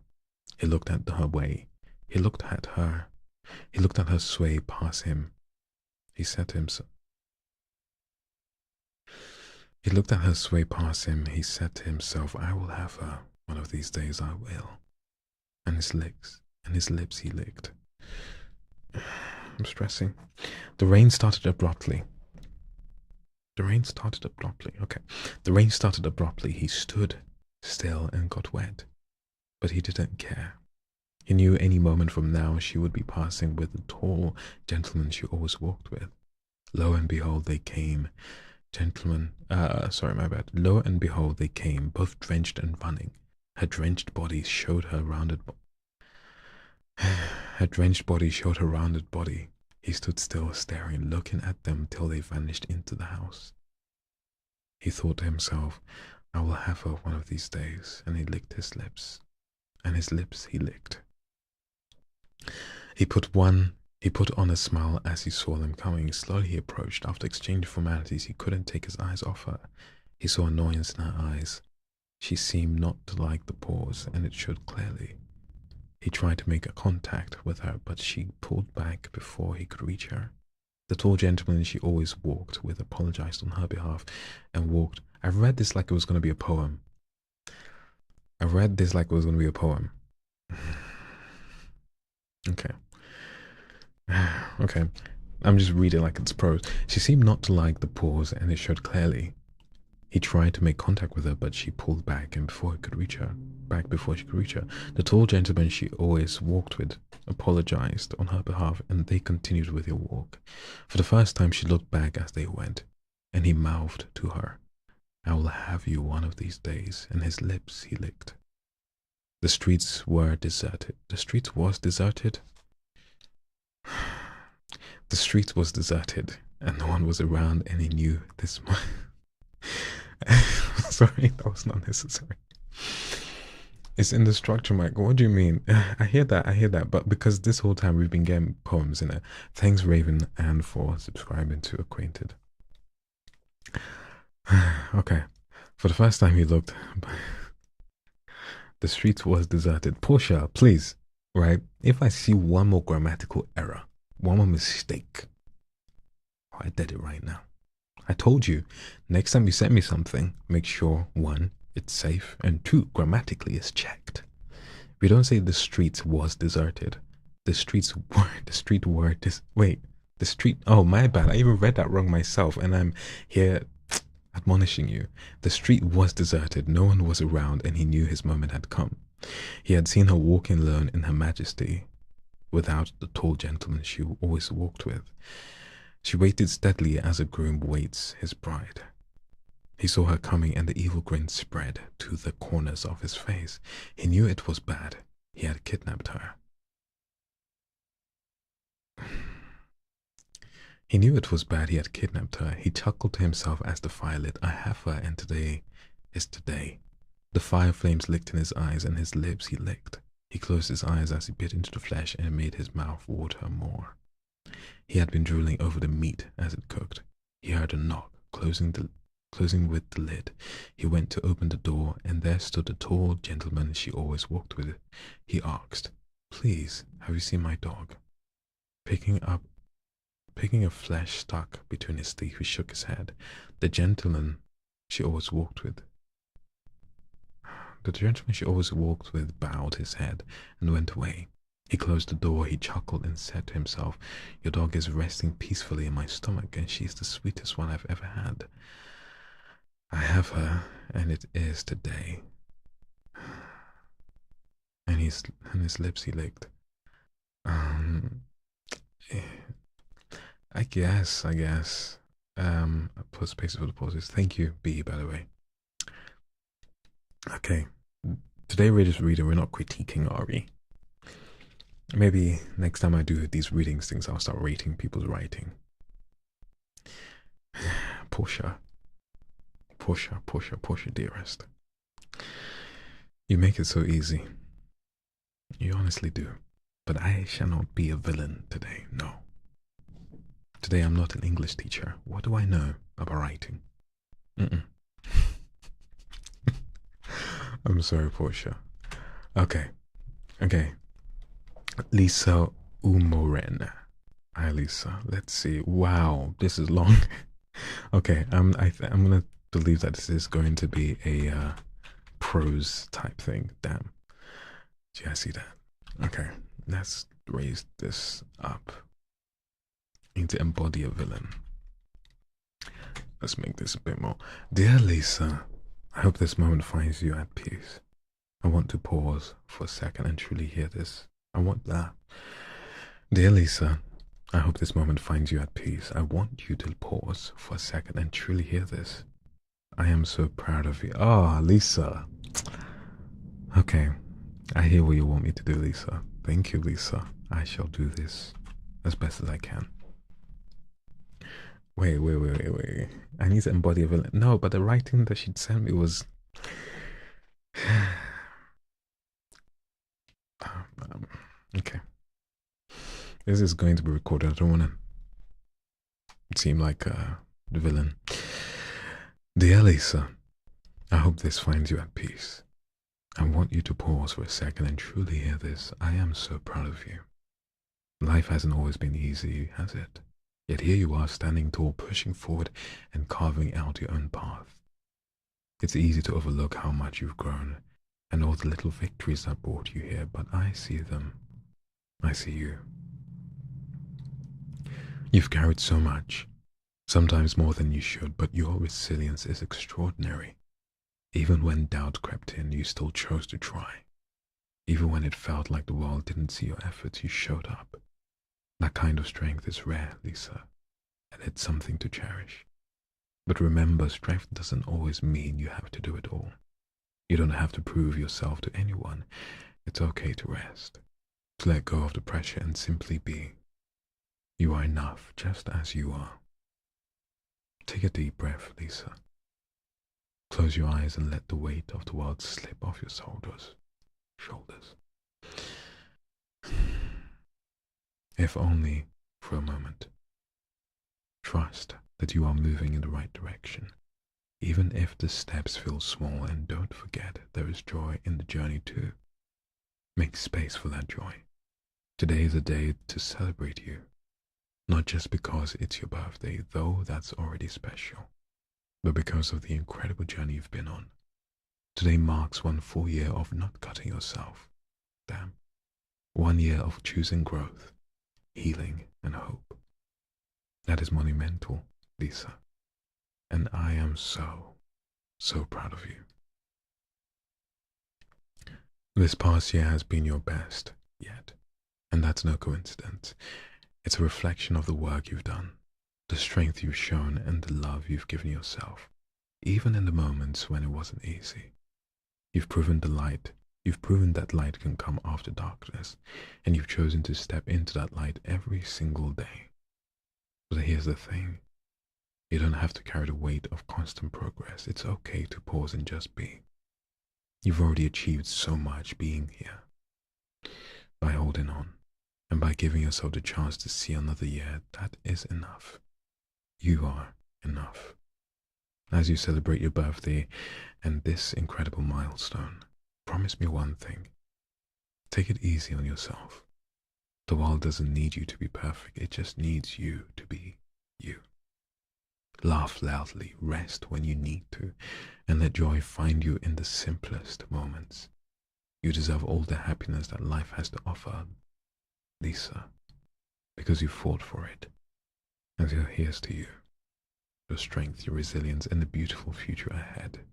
He looked at her way. He looked at her. He looked at her sway past him. He said to himself, He looked at her sway past him. He said to himself, I will have her. One of these days I will. And his lips he licked. I'm stressing. The rain started abruptly. Okay. The rain started abruptly. He stood still and got wet. But he didn't care. He knew any moment from now she would be passing with the tall gentleman she always walked with. Lo and behold, they came. Lo and behold, they came, both drenched and running. Her drenched body showed her rounded body. He stood still, staring, looking at them till they vanished into the house. He thought to himself, I will have her one of these days, and he licked his lips, and his lips he licked. He put on a smile as he saw them coming. Slowly he approached. After exchanging formalities, he couldn't take his eyes off her. He saw annoyance in her eyes. She seemed not to like the pause, and it showed clearly. He tried to make a contact with her, but she pulled back before he could reach her. The tall gentleman she always walked with apologized on her behalf and walked. I read this like it was going to be a poem. Okay. Okay. I'm just reading like it's prose. She seemed not to like the pause, and it showed clearly. He tried to make contact with her, but she pulled back before she could reach her. The tall gentleman she always walked with apologized on her behalf, and they continued with their walk. For the first time she looked back as they went, and he mouthed to her, I will have you one of these days, and his lips he licked. The streets was deserted. The street was deserted, and no one was around, and he knew this. Sorry, that was not necessary. It's in the structure, Mike. What do you mean? I hear that. But because this whole time we've been getting poems in it. Thanks, Raven, and for subscribing to Acquainted. Okay. For the first time he looked, the street was deserted. Portia, please, right? If I see one more grammatical error, one more mistake, I did it right now. I told you, next time you send me something, make sure, 1, it's safe, and 2, grammatically it's checked. We don't say the street was deserted. The street were the street, oh my bad, I even read that wrong myself, and I'm here admonishing you. The street was deserted, no one was around, and he knew his moment had come. He had seen her walking alone in her majesty, without the tall gentleman she always walked with. She waited steadily as a groom waits his bride. He saw her coming, and the evil grin spread to the corners of his face. He knew it was bad. He had kidnapped her. He knew it was bad. He had kidnapped her. He chuckled to himself as the fire lit. I have her, and today is today. The fire flames licked in his eyes, and his lips he licked. He closed his eyes as he bit into the flesh, and it made his mouth water more. He had been drooling over the meat as it cooked. He heard a knock, closing with the lid. He went to open the door, and there stood the tall gentleman she always walked with. He asked, "Please, have you seen my dog?" Picking a flesh stuck between his teeth, he shook his head. The gentleman she always walked with bowed his head and went away. He closed the door, he chuckled and said to himself, "Your dog is resting peacefully in my stomach, and she's the sweetest one I've ever had. I have her, and it is today." And his lips he licked. I guess. I put spaces for the pauses. Thank you, B, by the way. Okay. Today we're just reading, we're not critiquing, are we? Maybe next time I do these readings things, I'll start rating people's writing. Portia, dearest. You make it so easy. You honestly do. But I shall not be a villain today, no. Today I'm not an English teacher. What do I know about writing? I'm sorry, Portia. Okay. Lisa Umoren. Hi, Lisa. Let's see. Wow, this is long. Okay, I'm gonna believe that this is going to be a prose type thing. Damn. Do you see that? Okay, let's raise this up. Need to embody a villain. Let's make this a bit more. Dear Lisa, I hope this moment finds you at peace. I want to pause for a second and truly hear this. I want that. Dear Lisa, I hope this moment finds you at peace. I want you to pause for a second and truly hear this. I am so proud of you. Oh, Lisa. Okay, I hear what you want me to do, Lisa. Thank you, Lisa. I shall do this as best as I can. Wait. I need to embody a villain. No, but the writing that she'd sent me was... okay. This is going to be recorded. I don't want to seem like the villain. Dear Lisa, I hope this finds you at peace. I want you to pause for a second and truly hear this. I am so proud of you. Life hasn't always been easy, has it? Yet here you are, standing tall, pushing forward and carving out your own path. It's easy to overlook how much you've grown and all the little victories that brought you here, but I see them. I see you. You've carried so much, sometimes more than you should, but your resilience is extraordinary. Even when doubt crept in, you still chose to try. Even when it felt like the world didn't see your efforts, you showed up. That kind of strength is rare, Lisa, and it's something to cherish. But remember, strength doesn't always mean you have to do it all. You don't have to prove yourself to anyone. It's okay to rest, to let go of the pressure and simply be. You are enough just as you are. Take a deep breath, Lisa. Close your eyes and let the weight of the world slip off your shoulders. If only for a moment. Trust that you are moving in the right direction, even if the steps feel small, and don't forget there is joy in the journey too. Make space for that joy. Today is a day to celebrate you, not just because it's your birthday, though that's already special, but because of the incredible journey you've been on. Today marks 1 full year of not cutting yourself. Damn. 1 year of choosing growth, healing, and hope. That is monumental, Lisa. And I am so proud of you. This past year has been your best yet, and that's no coincidence. It's a reflection of the work you've done, the strength you've shown, and the love you've given yourself, even in the moments when it wasn't easy. You've proven that light can come after darkness, and you've chosen to step into that light every single day. But here's the thing. You don't have to carry the weight of constant progress. It's okay to pause and just be. You've already achieved so much being here. By holding on, and by giving yourself the chance to see another year, that is enough. You are enough. As you celebrate your birthday and this incredible milestone, promise me one thing. Take it easy on yourself. The world doesn't need you to be perfect. It just needs you to be you. Laugh loudly, rest when you need to, and let joy find you in the simplest moments. You deserve all the happiness that life has to offer, Lisa, because you fought for it. And so here's to you. Your strength, your resilience, and the beautiful future ahead.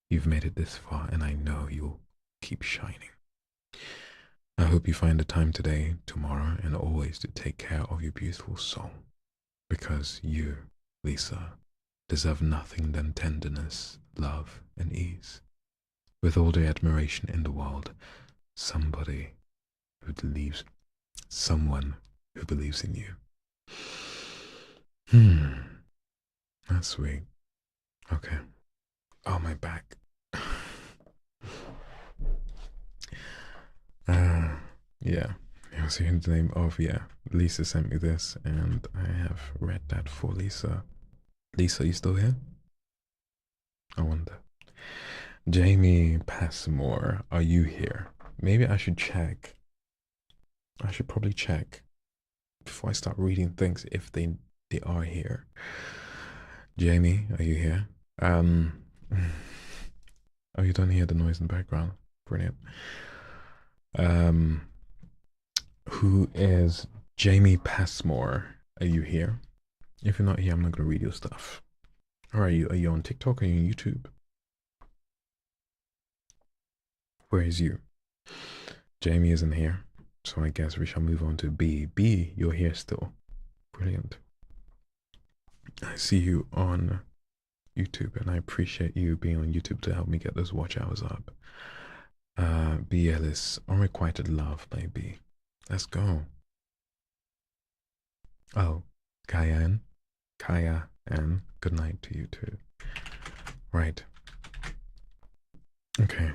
You've made it this far, and I know you'll keep shining. I hope you find the time today, tomorrow, and always to take care of your beautiful soul, because you, Lisa, deserve nothing than tenderness, love, and ease. With all the admiration in the world, someone who believes in you. That's sweet. Okay. Oh, my back. Yeah. It was in the name of, Lisa sent me this, and I have read that for Lisa. Lisa, you still here? I wonder. Jamie Passmore, are you here? Maybe I should check. I should probably check before I start reading things if they are here. Jamie, are you here? Oh, you don't hear the noise in the background. Brilliant. Who is Jamie Passmore? Are you here? If you're not here, I'm not gonna read your stuff. Or are you on TikTok? Are you on YouTube? Where is you? Jamie isn't here, so I guess we shall move on to B. B, you're here still. Brilliant. I see you on YouTube, and I appreciate you being on YouTube to help me get those watch hours up. B. Ellis, Unrequited Love by B. Let's go. Oh, Kaya N, good night to you too. Right. Okay.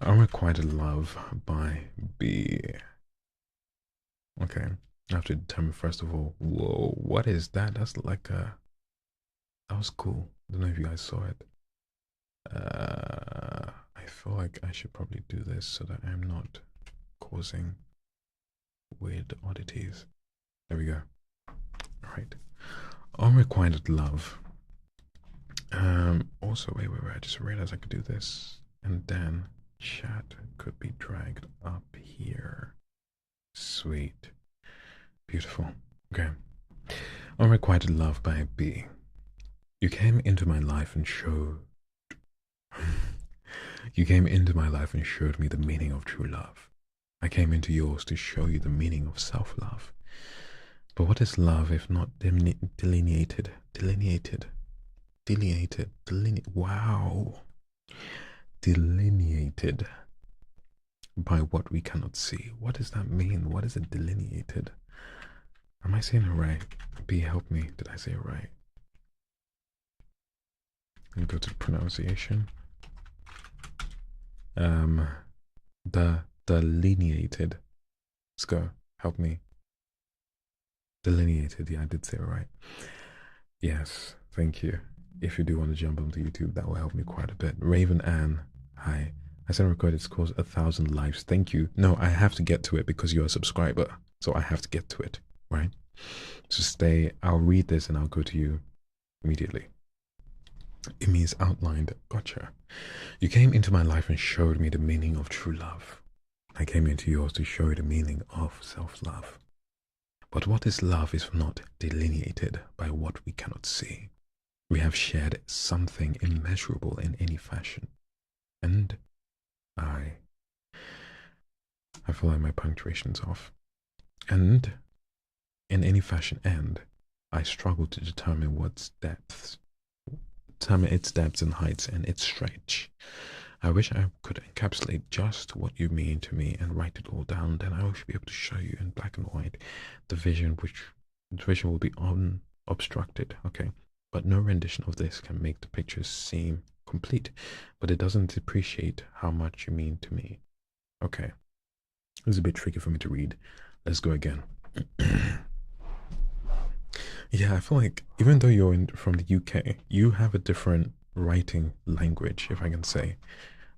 Unrequited Love by B. Okay. I have to determine first of all, whoa, what is that? That's like that was cool. I don't know if you guys saw it. I feel like I should probably do this so that I'm not causing weird oddities. There we go. All right. Unrequited Love. Also, wait, I just realized I could do this, and then chat could be dragged up here. Sweet. Beautiful. Okay. Unrequited Love by B. You came into my life and showed me the meaning of true love. I came into yours to show you the meaning of self-love. But what is love if not delineated by what we cannot see? What does that mean? What is it delineated? Am I saying it right? B, help me. Did I say it right? And go to pronunciation. The delineated. Let's go. Help me. Delineated. Yeah, I did say it right. Yes, thank you. If you do want to jump onto YouTube, that will help me quite a bit. Raven Ann, hi. I sent a record, it's called 1,000 Lives. Thank you. No, I have to get to it because you're a subscriber. So I have to get to it, right? So stay, I'll read this and I'll go to you immediately. It means outlined. Gotcha. You came into my life and showed me the meaning of true love. I came into yours to show you the meaning of self-love. But what is love is not delineated by what we cannot see. We have shared something immeasurable in any fashion. And I feel like my punctuation's off. And in any fashion, and I struggle to determine its depths and heights and its stretch. I wish I could encapsulate just what you mean to me and write it all down. Then I should be able to show you in black and white the vision, which the vision will be unobstructed. Okay, but no rendition of this can make the picture seem complete. But it doesn't appreciate how much you mean to me. Okay, this is a bit tricky for me to read. Let's go again. Yeah, I feel like even though you're from the UK, you have a different writing language, if I can say,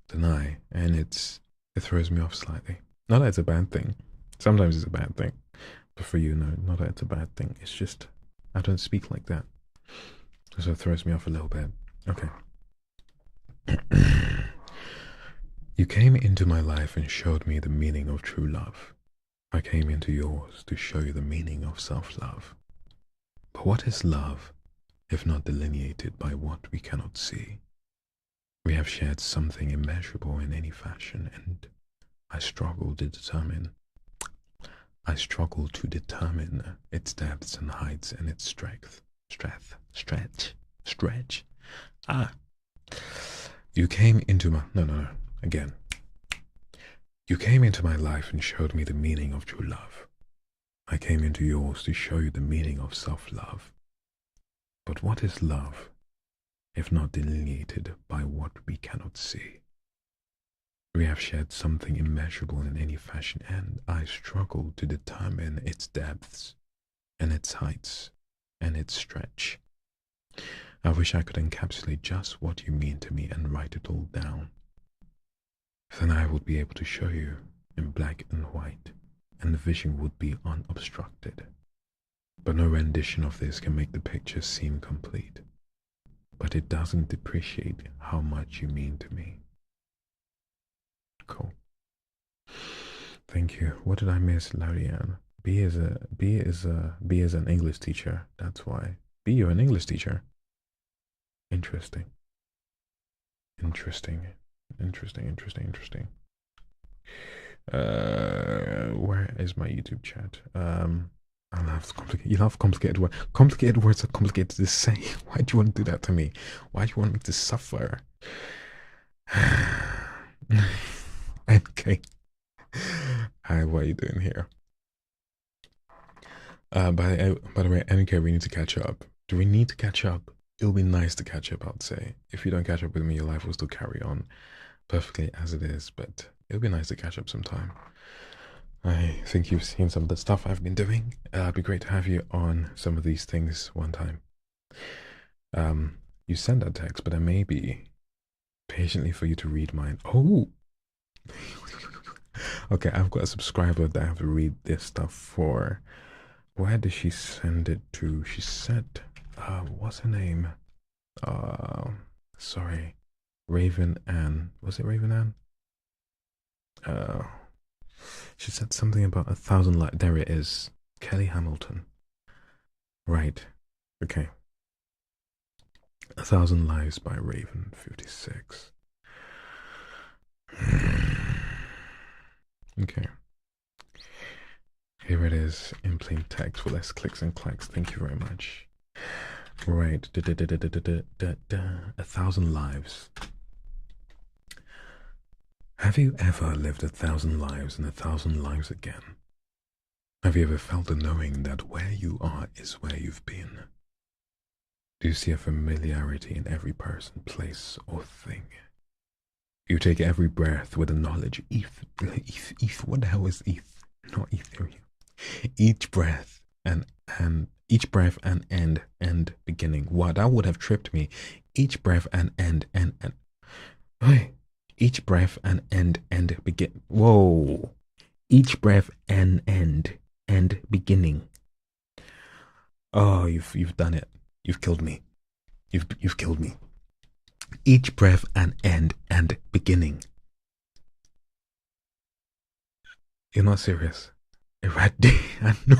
than I, and it throws me off slightly. Not that it's a bad thing. Sometimes it's a bad thing, but for you, no, not that it's a bad thing. It's just I don't speak like that, so it throws me off a little bit. Okay. You came into my life and showed me the meaning of true love. I came into yours to show you the meaning of self-love. But what is love if not delineated by what we cannot see? We have shared something immeasurable in any fashion, and I struggle to determine its depths and heights and its stretch. Ah. You came into my, no, again. You came into my life and showed me the meaning of true love. I came into yours to show you the meaning of self-love. But what is love if not delineated by what we cannot see? We have shared something immeasurable in any fashion, and I struggle to determine its depths and its heights and its stretch. I wish I could encapsulate just what you mean to me and write it all down. Then I would be able to show you in black and white, and the vision would be unobstructed. But no rendition of this can make the picture seem complete. But it doesn't depreciate how much you mean to me. Cool. Thank you. What did I miss, Larianne? B is an English teacher. That's why. B, you're an English teacher. Interesting. Where is my YouTube chat? I love complicated. You love complicated words. Complicated words are complicated to say. Why do you want to do that to me? Why do you want me to suffer? Okay. Hi, what are you doing here? By the way, NK, we need to catch up. Do we need to catch up? It'll be nice to catch up, I'd say. If you don't catch up with me, your life will still carry on perfectly as it is, but it'll be nice to catch up sometime. I think you've seen some of the stuff I've been doing. It'd be great to have you on some of these things one time. You send that text, but I may be patiently for you to read mine. Oh! Okay, I've got a subscriber that I have to read this stuff for. Where did she send it to? She said, what's her name? Sorry. Raven Ann. Was it Raven Ann? She said something about 1,000 lives. There it is. Kelly Hamilton. Right. Okay. 1,000 Lives by Raven 56. Okay. Here it is in plain text with less clicks and clacks. Thank you very much. Right. 1,000 lives. Have you ever lived 1,000 lives and 1,000 lives again? Have you ever felt the knowing that where you are is where you've been? Do you see a familiarity in every person, place, or thing? You take every breath with the knowledge. What the hell is eth? Not ethereal. Each breath and each breath and end beginning. Wow, that would have tripped me. Each breath and end. Hey, each breath and end begin. Whoa. Each breath and end beginning. Oh, you've done it. You've killed me. You've killed me. Each breath and end and beginning. You're not serious. Right? I know.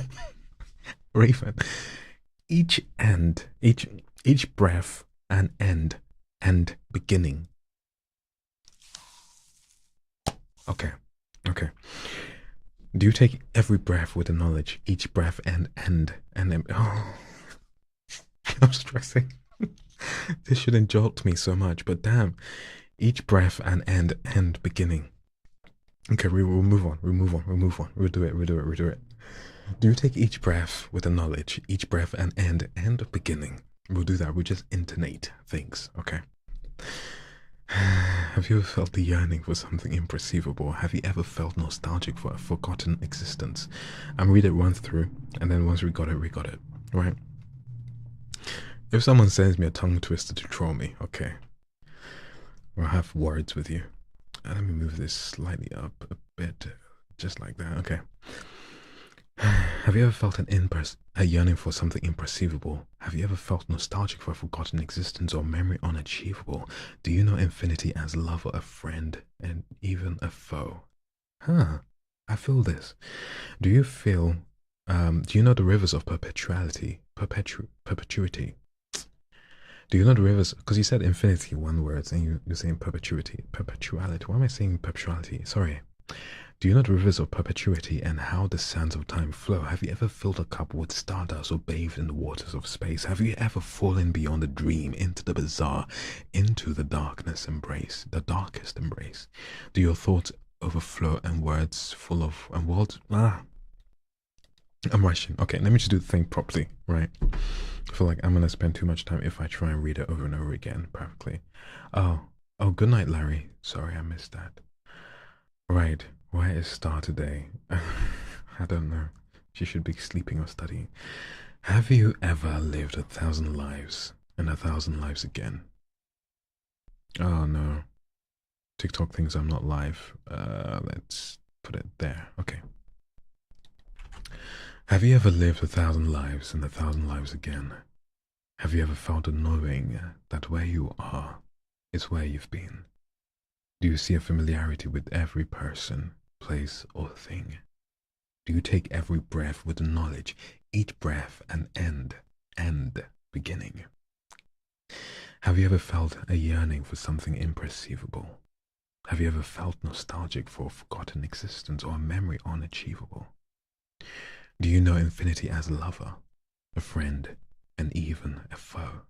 Raven. Each breath and end and beginning. Okay. Do you take every breath with the knowledge? Each breath and end and then oh, I'm stressing. This shouldn't jolt me so much, but damn. Each breath and end beginning. Okay, we'll move on. We'll do it. Do you take each breath with the knowledge? Each breath and end beginning. We'll do that. We'll just intonate things, okay? Have you ever felt the yearning for something imperceivable? Have you ever felt nostalgic for a forgotten existence? I'm read it once through, and then once we got it, right? If someone sends me a tongue twister to troll me, okay, I'll have words with you. Let me move this slightly up a bit, just like that, okay. Have you ever felt a yearning for something imperceivable? Have you ever felt nostalgic for a forgotten existence or memory unachievable? Do you know infinity as lover, a friend, and even a foe? I feel this. Do you know the rivers of perpetuity? Do you know the rivers? Because you said infinity, one word, and you're saying perpetuity. Why am I saying perpetuality? Sorry. Do you know the rivers of perpetuity and how the sands of time flow? Have you ever filled a cup with stardust or bathed in the waters of space? Have you ever fallen beyond the dream, into the bizarre, into the darkest embrace? Do your thoughts overflow and words full of I'm rushing. Okay, let me just do the thing properly, right? I feel like I'm gonna spend too much time if I try and read it over and over again perfectly. Oh, good night, Larry. Sorry, I missed that. Right, where is Star today? I don't know. She should be sleeping or studying. Have you ever lived 1,000 lives and 1,000 lives again? Oh no. TikTok thinks I'm not live. Let's put it there. Okay. Have you ever lived 1,000 lives and 1,000 lives again? Have you ever felt a knowing that where you are is where you've been? Do you see a familiarity with every person, place, or thing? Do you take every breath with the knowledge, each breath an end beginning? Have you ever felt a yearning for something imperceivable? Have you ever felt nostalgic for a forgotten existence or a memory unachievable? Do you know infinity as a lover, a friend, and even a foe?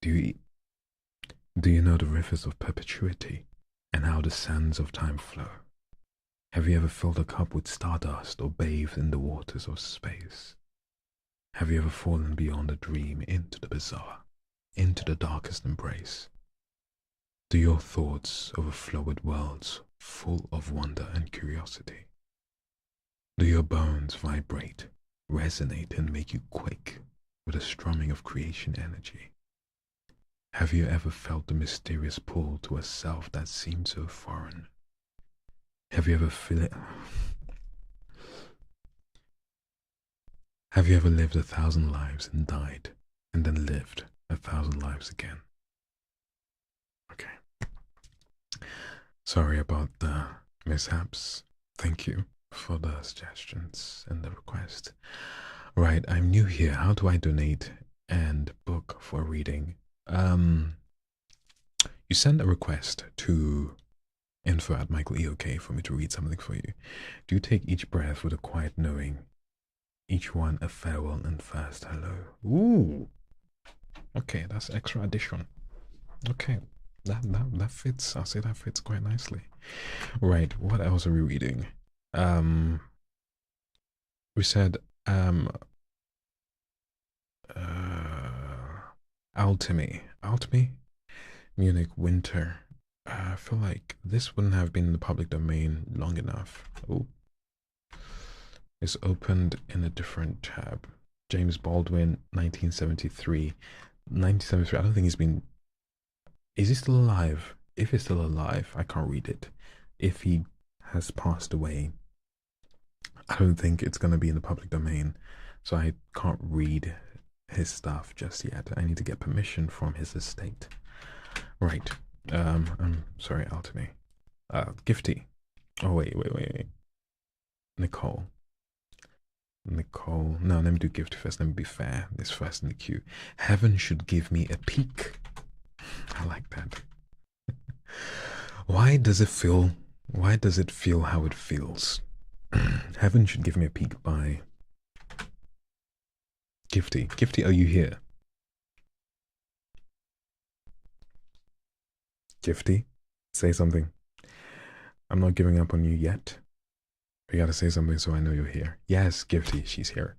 Do you know the rivers of perpetuity and how the sands of time flow? Have you ever filled a cup with stardust or bathed in the waters of space? Have you ever fallen beyond a dream into the bizarre, into the darkest embrace? Do your thoughts overflow with worlds full of wonder and curiosity? Do your bones vibrate, resonate, and make you quake with the strumming of creation energy? Have you ever felt the mysterious pull to a self that seemed so foreign? Have you ever lived 1,000 lives and died, and then lived 1,000 lives again? Okay. Sorry about the mishaps. Thank you for the suggestions and the request. Right, I'm new here. How do I donate and book for reading? You send a request to info@michaeleok for me to read something for you. Do you take each breath with a quiet knowing, each one a farewell and first hello? Ooh. Okay, that's extra addition. Okay, that fits. I'll say that fits quite nicely. Right, what else are we reading? We said Altimi. Altimi? Munich winter. I feel like this wouldn't have been in the public domain long enough. Oh. It's opened in a different tab. James Baldwin, 1973. 1973. I don't think he's been. Is he still alive? If he's still alive, I can't read it. If he has passed away, I don't think it's going to be in the public domain. So I can't read his stuff just yet. I need to get permission from his estate. Right. I'm sorry, Altamy. Gifty. Oh, wait. Nicole. No, let me do Gifty first. Let me be fair. This first in the queue. Heaven should give me a peek. I like that. Why does it feel how it feels? Heaven should give me a peek by Gifty. Gifty, are you here? Gifty, say something. I'm not giving up on you yet. You gotta say something so I know you're here. Yes, Gifty, she's here.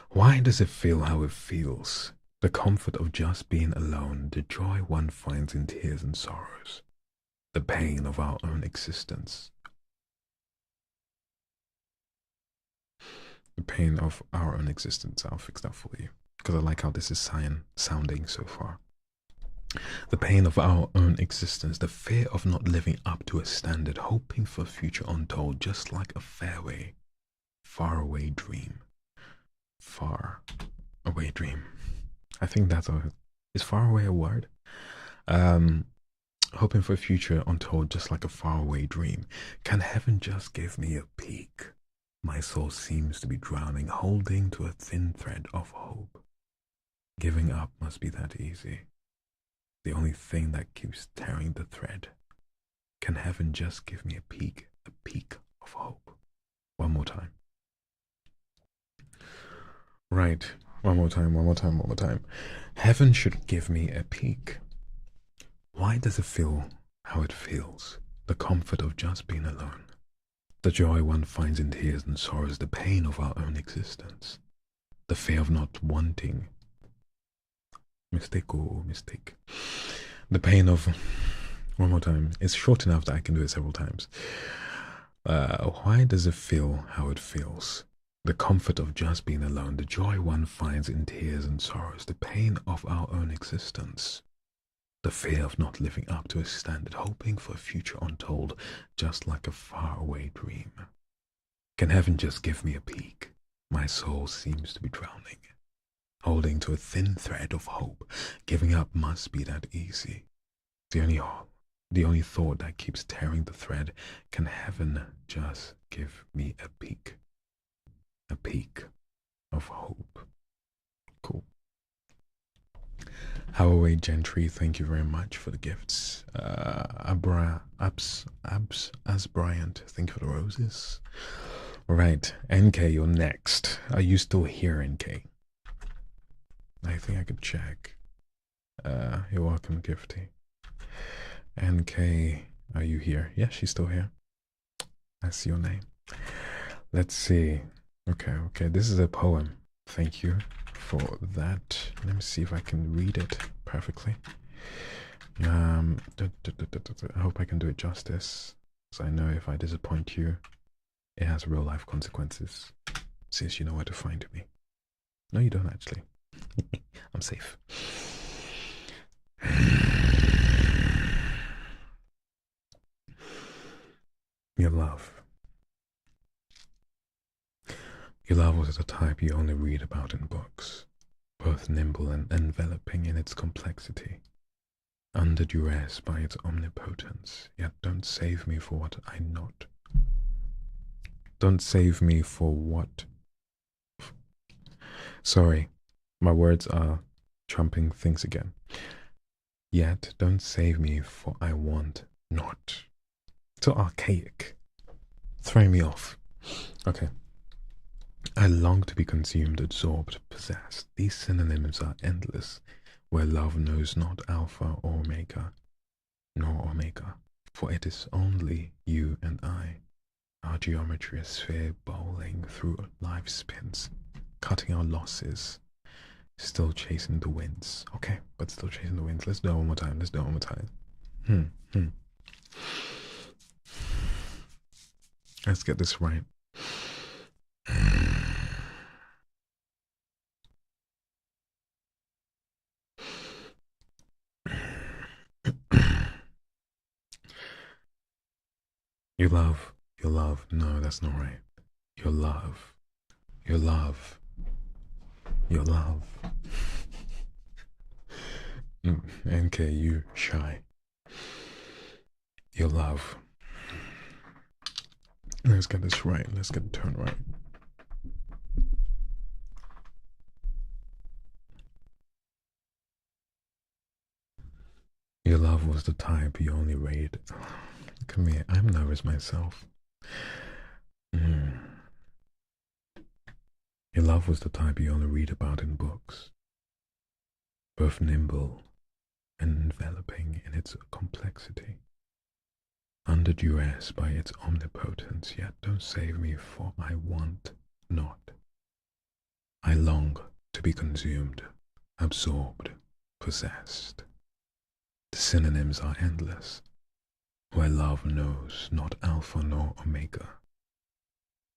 Why does it feel how it feels? The comfort of just being alone, the joy one finds in tears and sorrows, the pain of our own existence. The pain of our own existence. I'll fix that for you because I like how this is sounding so far. The pain of our own existence, the fear of not living up to a standard, hoping for a future untold, just like a faraway dream. Far away dream. I think is far away a word? Hoping for a future untold, just like a faraway dream. Can heaven just give me a peek? My soul seems to be drowning, holding to a thin thread of hope. Giving up must be that easy. The only thing that keeps tearing the thread. Can heaven just give me a peek of hope? One more time. Right, one more time. Heaven should give me a peek. Why does it feel how it feels? The comfort of just being alone. The joy one finds in tears and sorrows, the pain of our own existence. The fear of not wanting. Mistake. The pain of... One more time. It's short enough that I can do it several times. Why does it feel how it feels? The comfort of just being alone, the joy one finds in tears and sorrows, the pain of our own existence. The fear of not living up to a standard, hoping for a future untold, just like a faraway dream. Can heaven just give me a peek? My soul seems to be drowning, holding to a thin thread of hope. Giving up must be that easy. The only thought that keeps tearing the thread. Can heaven just give me a peek? A peek of hope. Cool. Howaway Gentry, thank you very much for the gifts. As Bryant, thank you for the roses. Right, NK, you're next. Are you still here, NK? I think I could check. You're welcome, Gifty. NK, are you here? Yeah, she's still here. I see your name. Let's see. Okay, this is a poem. Thank you for that. Let me see if I can read it perfectly. I hope I can do it justice, so I know if I disappoint you, it has real life consequences, since you know where to find me. No, you don't actually. I'm safe. Your love. Your love was the type you only read about in books, both nimble and enveloping in its complexity, under duress by its omnipotence, yet don't save me for what I'm not. Don't save me for what... Sorry, my words are trumping things again. Yet don't save me for I want not. So archaic. Throwing me off. Okay. I long to be consumed, absorbed, possessed. These synonyms are endless, where love knows not alpha or omega, nor omega, for it is only you and I. Our geometry is sphere bowling through life spins, cutting our losses, still chasing the winds. Okay, but still chasing the winds. Let's do it one more time. Let's do it one more time. Let's get this right. Your love. No, that's not right. Your love. NK, you shy. Your love. Let's get this right. Let's get the turn right. Your love was the type you only read. Look at me. I'm nervous myself. Your love was the type you only read about in books, both nimble and enveloping in its complexity, under duress by its omnipotence, yet don't save me, for I want not. I long to be consumed, absorbed, possessed. The synonyms are endless, where love knows not alpha nor omega,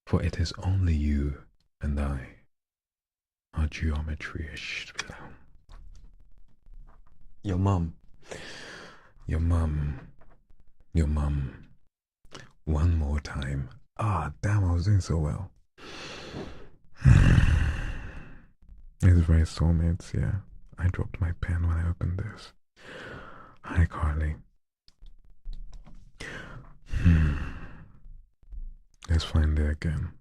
for it is only you and I. Our geometry is... Your mum. One more time. Ah, damn, I was doing so well. It's very soulmates, yeah. I dropped my pen when I opened this. Hi, Carly. Let's find it again.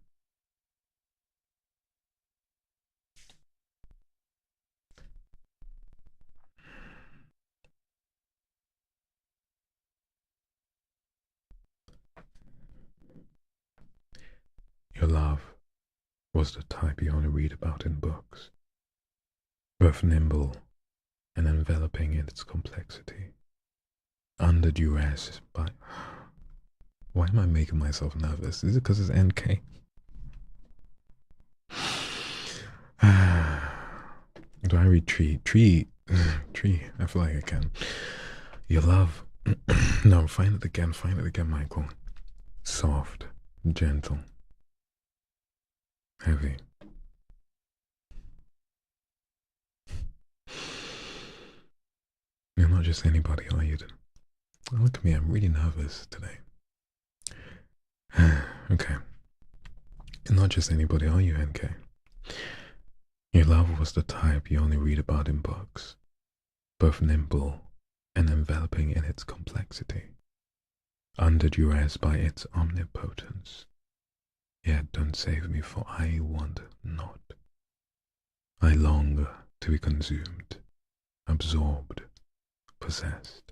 Your love was the type you only read about in books, both nimble and enveloping in its complexity, under duress by... Why am I making myself nervous? Is it because it's NK? Do I read tree? Tree. I feel like I can. Your love. No, find it again, Michael. Soft, gentle, heavy. You're not just anybody, are you? Oh, look at me, I'm really nervous today. Okay. You're not just anybody, are you, NK? Your love was the type you only read about in books, both nimble and enveloping in its complexity, under duress by its omnipotence. Yet don't save me, for I want not. I long to be consumed, absorbed, possessed.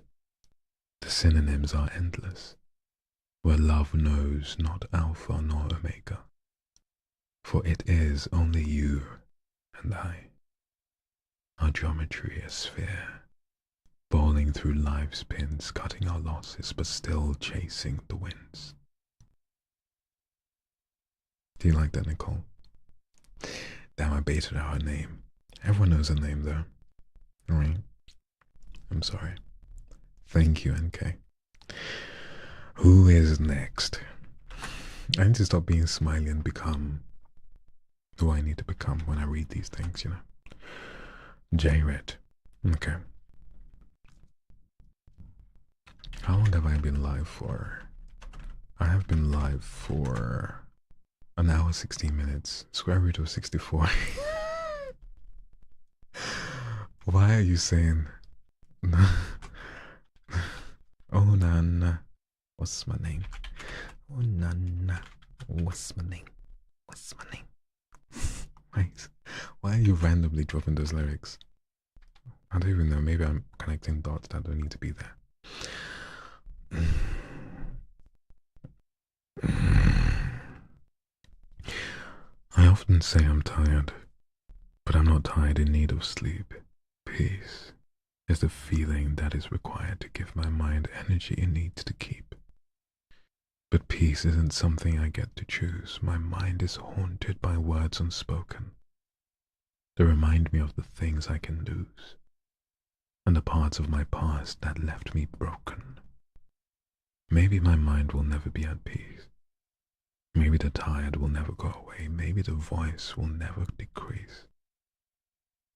The synonyms are endless, where love knows not alpha nor omega, for it is only you and I. Our geometry is sphere, bowling through life's pins, cutting our losses, but still chasing the winds. Do you like that, Nicole? Damn, I baited out her name. Everyone knows her name, though. Alright? I'm sorry. Thank you, NK. Who is next? I need to stop being smiley and become who I need to become when I read these things, you know. J-Red. Okay. How long have I been live for? I have been live for an hour 16 minutes. Square root of 64. Why are you saying oh Nana? What's my name? Oh Nana. What's my name? What's my name? Why are you randomly dropping those lyrics? I don't even know. Maybe I'm connecting dots that don't need to be there. I often say I'm tired, but I'm not tired in need of sleep. Peace is the feeling that is required to give my mind energy it needs to keep But peace isn't something I get to choose. My mind is haunted by words unspoken. They remind me of the things I can lose, and the parts of my past that left me broken. Maybe my mind will never be at peace. Maybe the tired will never go away. Maybe the voice will never decrease.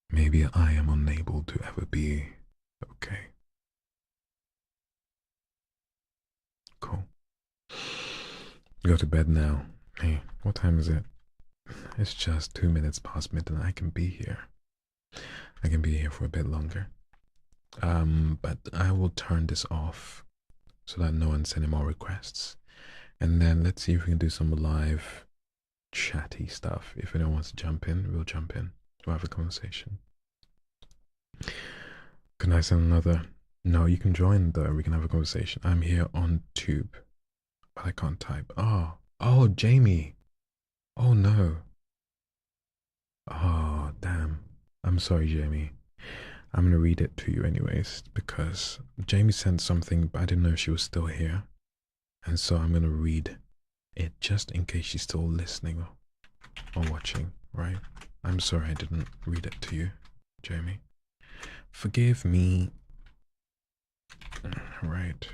Maybe I am unable to ever be okay. Cool. Go to bed now. Hey, what time is it? It's just 2 minutes past midnight. I can be here. I can be here for a bit longer. But I will turn this off so that no one's sending more requests. And then let's see if we can do some live chatty stuff. If anyone wants to jump in, we'll jump in. We'll have a conversation. Can I send another? No, you can join though. We can have a conversation. I'm here on Tube, but I can't type. Oh, Jamie. Oh no. Oh, damn. I'm sorry, Jamie. I'm going to read it to you anyways, because Jamie sent something, but I didn't know she was still here. And so I'm going to read it just in case she's still listening or watching, right? I'm sorry I didn't read it to you, Jamie. Forgive me. Right.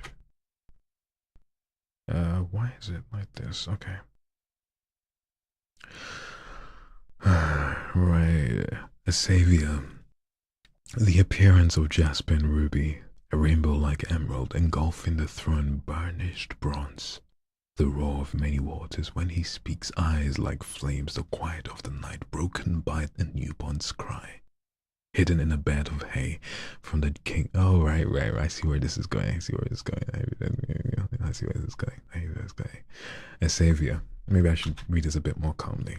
Why is it like this? Okay. Right. A savior. The appearance of jasper and ruby, a rainbow like emerald engulfing the throne burnished bronze. The roar of many waters when he speaks, eyes like flames, the quiet of the night broken by a newborn's cry. Hidden in a bed of hay from the king. Oh, right. I see where this is going. I see where this is going. A savior. Maybe I should read this a bit more calmly.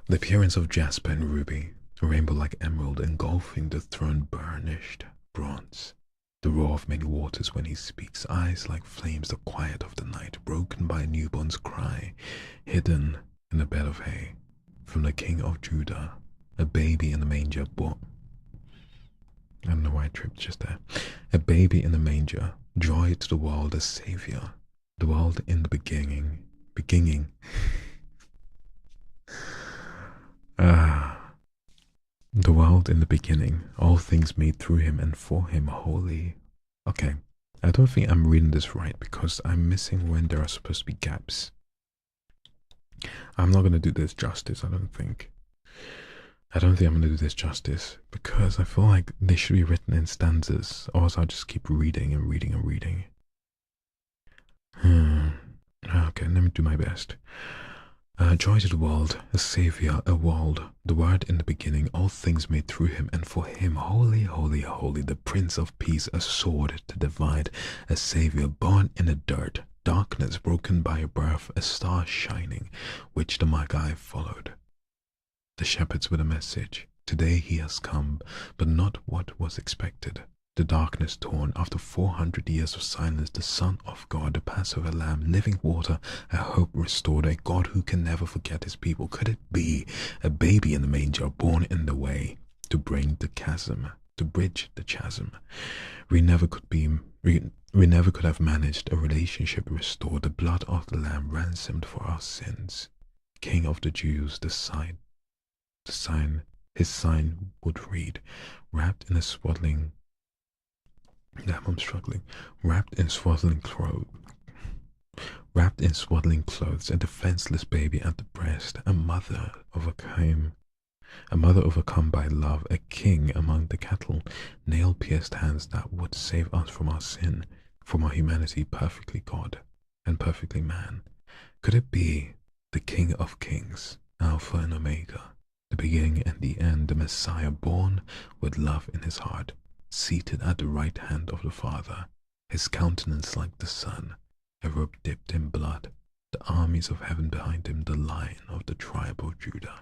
The appearance of jasper and ruby, a rainbow like emerald engulfing the throne burnished bronze. The roar of many waters when he speaks, eyes like flames, the quiet of the night broken by a newborn's cry. Hidden in a bed of hay from the king of Judah, a baby in the manger born. I don't know why I tripped just there. A baby in the manger, joy to the world, a savior. The world in the beginning. The world in the beginning, all things made through him and for him, holy. Okay, I don't think I'm reading this right because I'm missing when there are supposed to be gaps. I'm not going to do this justice, I don't think I'm going to do this justice because I feel like they should be written in stanzas, or else I'll just keep reading and reading and reading. Okay, let me do my best. Joy to the world, a savior, a world, the word in the beginning, all things made through him and for him, holy, holy, holy, the Prince of Peace, a sword to divide, a savior born in the dirt, darkness broken by a birth, a star shining, which the Magi followed. The shepherds with a message, today he has come, but not what was expected. The darkness torn after 400 years of silence, the Son of God, the Passover Lamb, living water, a hope restored, a God who can never forget his people. Could it be a baby in the manger, born in the way to bring the chasm, to bridge the chasm? We never could have managed a relationship restored. The blood of the Lamb ransomed for our sins. King of the Jews, his sign would read, wrapped in a swaddling. Damn, I'm struggling. Wrapped in swaddling clothes, a defenseless baby at the breast, a mother overcome by love, a king among the cattle, nail-pierced hands that would save us from our sin, from our humanity, perfectly God and perfectly man. Could it be the King of Kings, Alpha and Omega, the beginning and the end, the Messiah born with love in his heart, seated at the right hand of the Father, his countenance like the sun, a robe dipped in blood, the armies of heaven behind him, the Lion of the tribe of Judah.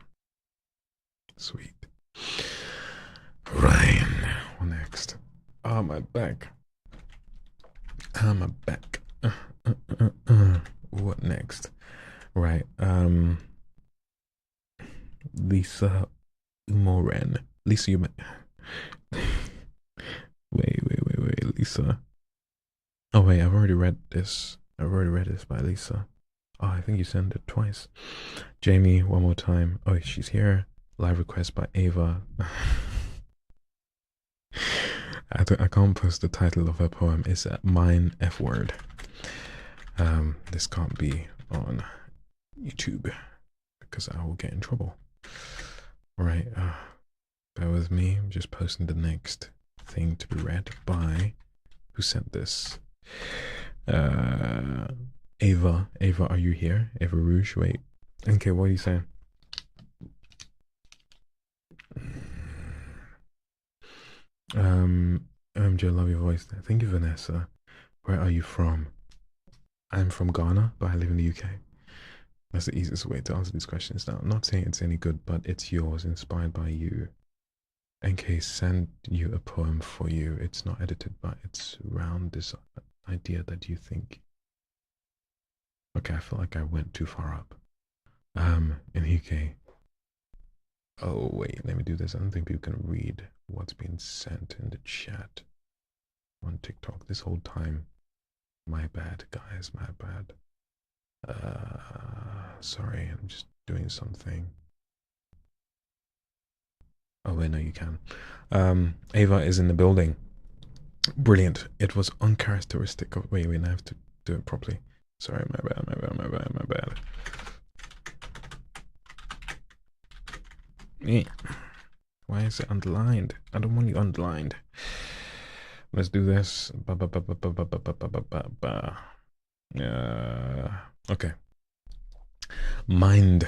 Sweet. Right. What next? Oh, my back. My back. What next? Right. Lisa Moran. Lisa, you Wait, Lisa. Oh wait, I've already read this. I've already read this by Lisa. Oh, I think you sent it twice. Jamie, one more time. Oh, she's here. Live request by Ava. I can't post the title of her poem. It's Mine F Word. This can't be on YouTube because I will get in trouble. Alright, bear with me. I'm just posting the next thing to be read by. Who sent this? Ava. Ava, are you here? Ava Rouge, wait. Okay, what are you saying? MJ, love your voice. Thank you, Vanessa. Where are you from? I'm from Ghana, but I live in the UK. That's the easiest way to answer these questions now. I'm not saying it's any good, but it's yours, inspired by you. NK sent you a poem for you. It's not edited, but it's around this idea that you think. Okay, I feel like I went too far up. In the UK. Oh, wait, let me do this. I don't think people can read what's been sent in the chat on TikTok this whole time. My bad, guys, my bad. Sorry, I'm just doing something. Oh, wait, no, you can. Ava is in the building. Brilliant. It was uncharacteristic of. Wait, I have to do it properly. Sorry, my bad. Why is it underlined? I don't want you underlined. Let's do this. Okay. Mind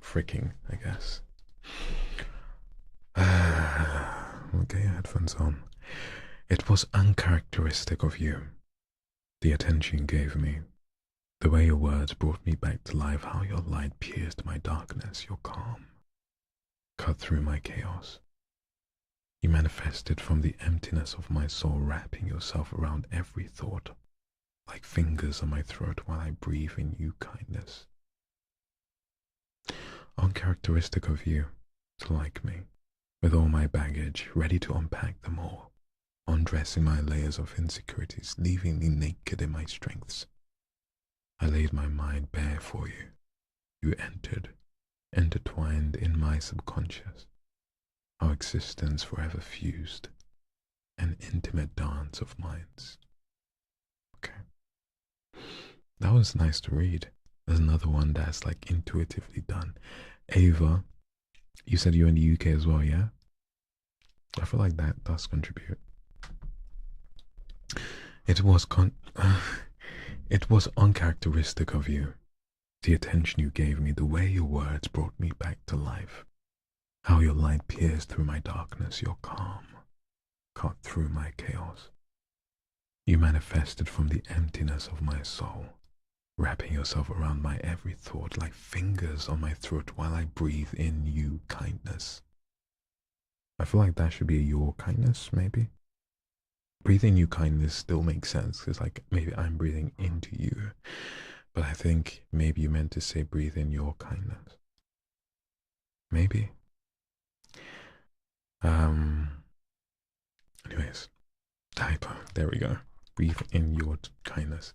freaking, I guess. Okay, headphones on. It was uncharacteristic of you. The attention you gave me. The way your words brought me back to life, how your light pierced my darkness, your calm cut through my chaos. You manifested from the emptiness of my soul, wrapping yourself around every thought, like fingers on my throat while I breathe in you kindness. Uncharacteristic of you to like me, with all my baggage, ready to unpack them all, undressing my layers of insecurities, leaving me naked in my strengths. I laid my mind bare for you. You entered, intertwined in my subconscious, our existence forever fused, an intimate dance of minds. Okay. That was nice to read. There's another one that's like intuitively done. Ava, you said you're in the UK as well, yeah? I feel like that does contribute. It was uncharacteristic of you. The attention you gave me, the way your words brought me back to life. How your light pierced through my darkness, your calm cut through my chaos. You manifested from the emptiness of my soul, wrapping yourself around my every thought like fingers on my throat while I breathe in you kindness. I feel like that should be a your kindness, maybe. Breathing you kindness still makes sense because like maybe I'm breathing into you, but I think maybe you meant to say breathe in your kindness. Maybe. Anyways, typo. There we go. Breathe in your kindness.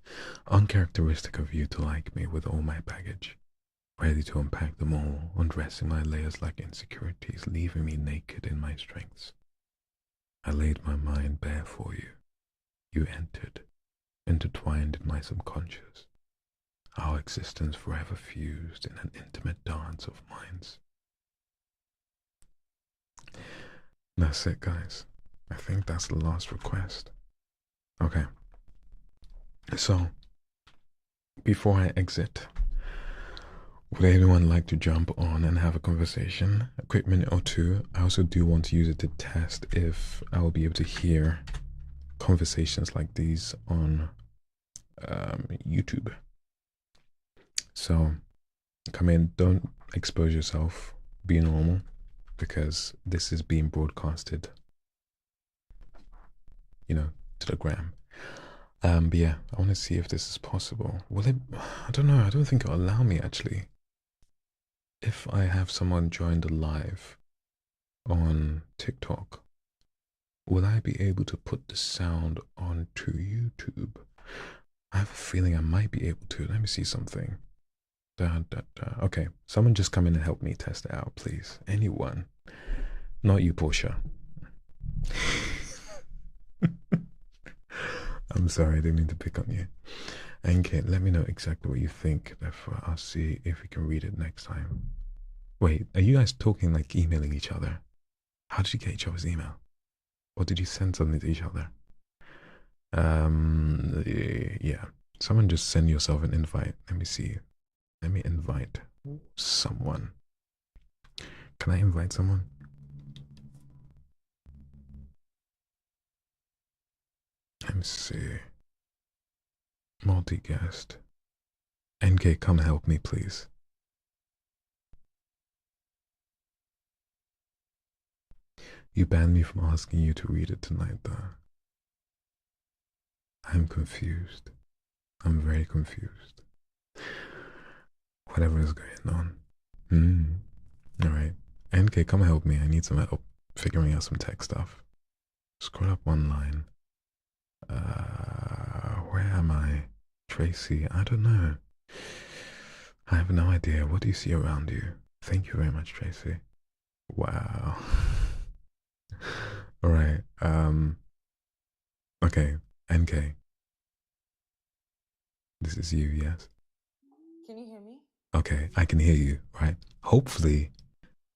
Uncharacteristic of you to like me with all my baggage, ready to unpack them all, undressing my layers like insecurities, leaving me naked in my strengths. I laid my mind bare for you. You entered, intertwined in my subconscious, our existence forever fused in an intimate dance of minds. That's it, guys. I think that's the last request. Okay. So, before I exit, would anyone like to jump on and have a conversation? A quick minute or two. I also do want to use it to test if I will be able to hear conversations like these on YouTube. So, come in, don't expose yourself, be normal, because this is being broadcasted, you know, to the gram. But yeah, I want to see if this is possible. Will it? I don't know. I don't think it'll allow me actually. If I have someone join the live on TikTok, will I be able to put the sound onto YouTube? I have a feeling I might be able to. Let me see something. Okay, someone just come in and help me test it out, please. Anyone. Not you, Portia. I'm sorry, I didn't mean to pick on you. And Kate, let me know exactly what you think. Therefore, I'll see if we can read it next time. Wait, are you guys talking like emailing each other? How did you get each other's email? Or did you send something to each other? Yeah. Someone just send yourself an invite. Let me see. Let me invite someone. Can I invite someone? Let me see. Multi-guest. NK, come help me, please. You banned me from asking you to read it tonight, though. I'm confused. I'm very confused. Whatever is going on. Alright. NK, come help me. I need some help figuring out some tech stuff. Scroll up one line. Where am I? Tracy, I don't know. I have no idea. What do you see around you? Thank you very much, Tracy. Wow. Alright, okay, NK. This is you, yes? Can you hear me? Okay, I can hear you, right? Hopefully,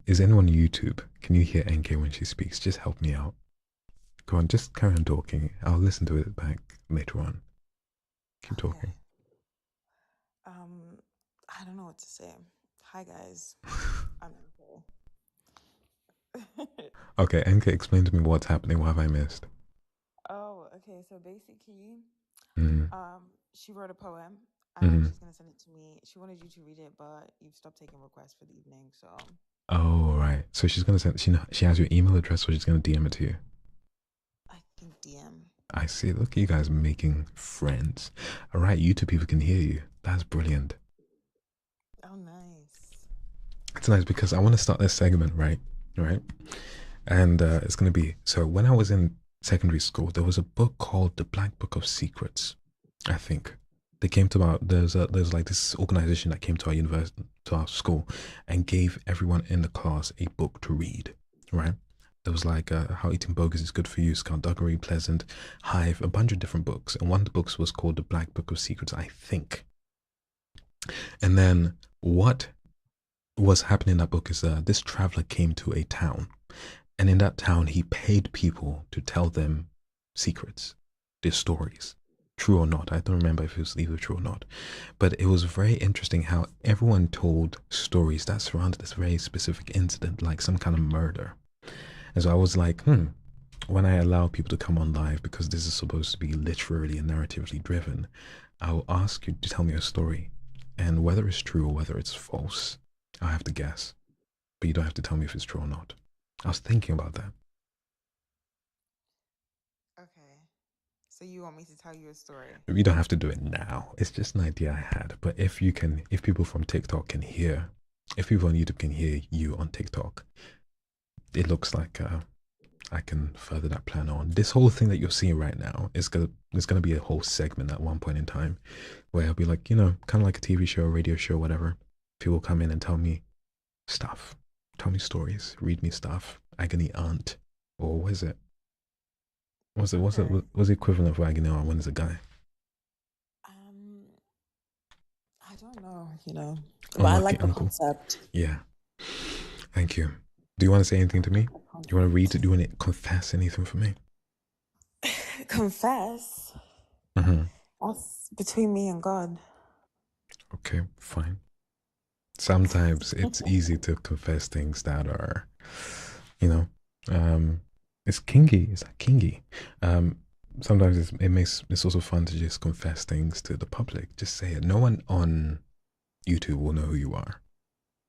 is anyone on YouTube? Can you hear NK when she speaks? Just help me out. Go on, just carry on talking. I'll listen to it back later on. Keep talking. I don't know what to say. Hi guys. I'm okay. Okay, NK, explain to me what's happening. What have I missed? Oh, okay. So basically, Mm. she wrote a poem and Mm. she's gonna send it to me. She wanted you to read it, but you've stopped taking requests for the evening, so Oh, right. So she's gonna send. She has your email address, so she's gonna DM it to you. I think DM. I see. Look at you guys making friends. All right, YouTube people can hear you. That's brilliant. Oh, nice. It's nice because I want to start this segment, right? Right? And it's going to be, so when I was in secondary school, there was a book called The Black Book of Secrets, I think. They came to our, there's like this organization that came to our university, to our school, and gave everyone in the class a book to read, right? There was like How Eating Bogus is Good for You, Skullduggery, Pleasant, Hive, a bunch of different books. And one of the books was called The Black Book of Secrets, I think. And then what was happening in that book is this traveler came to a town, and in that town he paid people to tell them secrets, their stories, true or not. I don't remember if it was either true or not, but it was very interesting how everyone told stories that surrounded this very specific incident, like some kind of murder. And so I was like, when I allow people to come on live, because this is supposed to be literally and narratively driven, I'll ask you to tell me a story, and whether it's true or whether it's false, I'll have to guess, but you don't have to tell me if it's true or not. I was thinking about that. Okay. So you want me to tell you a story? You don't have to do it now. It's just an idea I had. But if you can, if people from TikTok can hear, if people on YouTube can hear you on TikTok, it looks like I can further that plan on. This whole thing that you're seeing right now is gonna be a whole segment at one point in time, where it'll be like, you know, kind of like a TV show, radio show, whatever. People come in and tell me stuff, tell me stories, read me stuff. Agony aunt, or what is it? What's the equivalent of agony aunt when it's a guy? I don't know, but I Unlucky like the uncle. concept. Yeah. Thank you. Do you want to say anything to me? Do you want to read it? Do you want to confess anything for me? Confess? That's between me and God. Okay, fine. Sometimes it's easy to confess things that are, you know, it's kinky. It's like kinky. Sometimes it's also fun to just confess things to the public. Just say it. No one on YouTube will know who you are.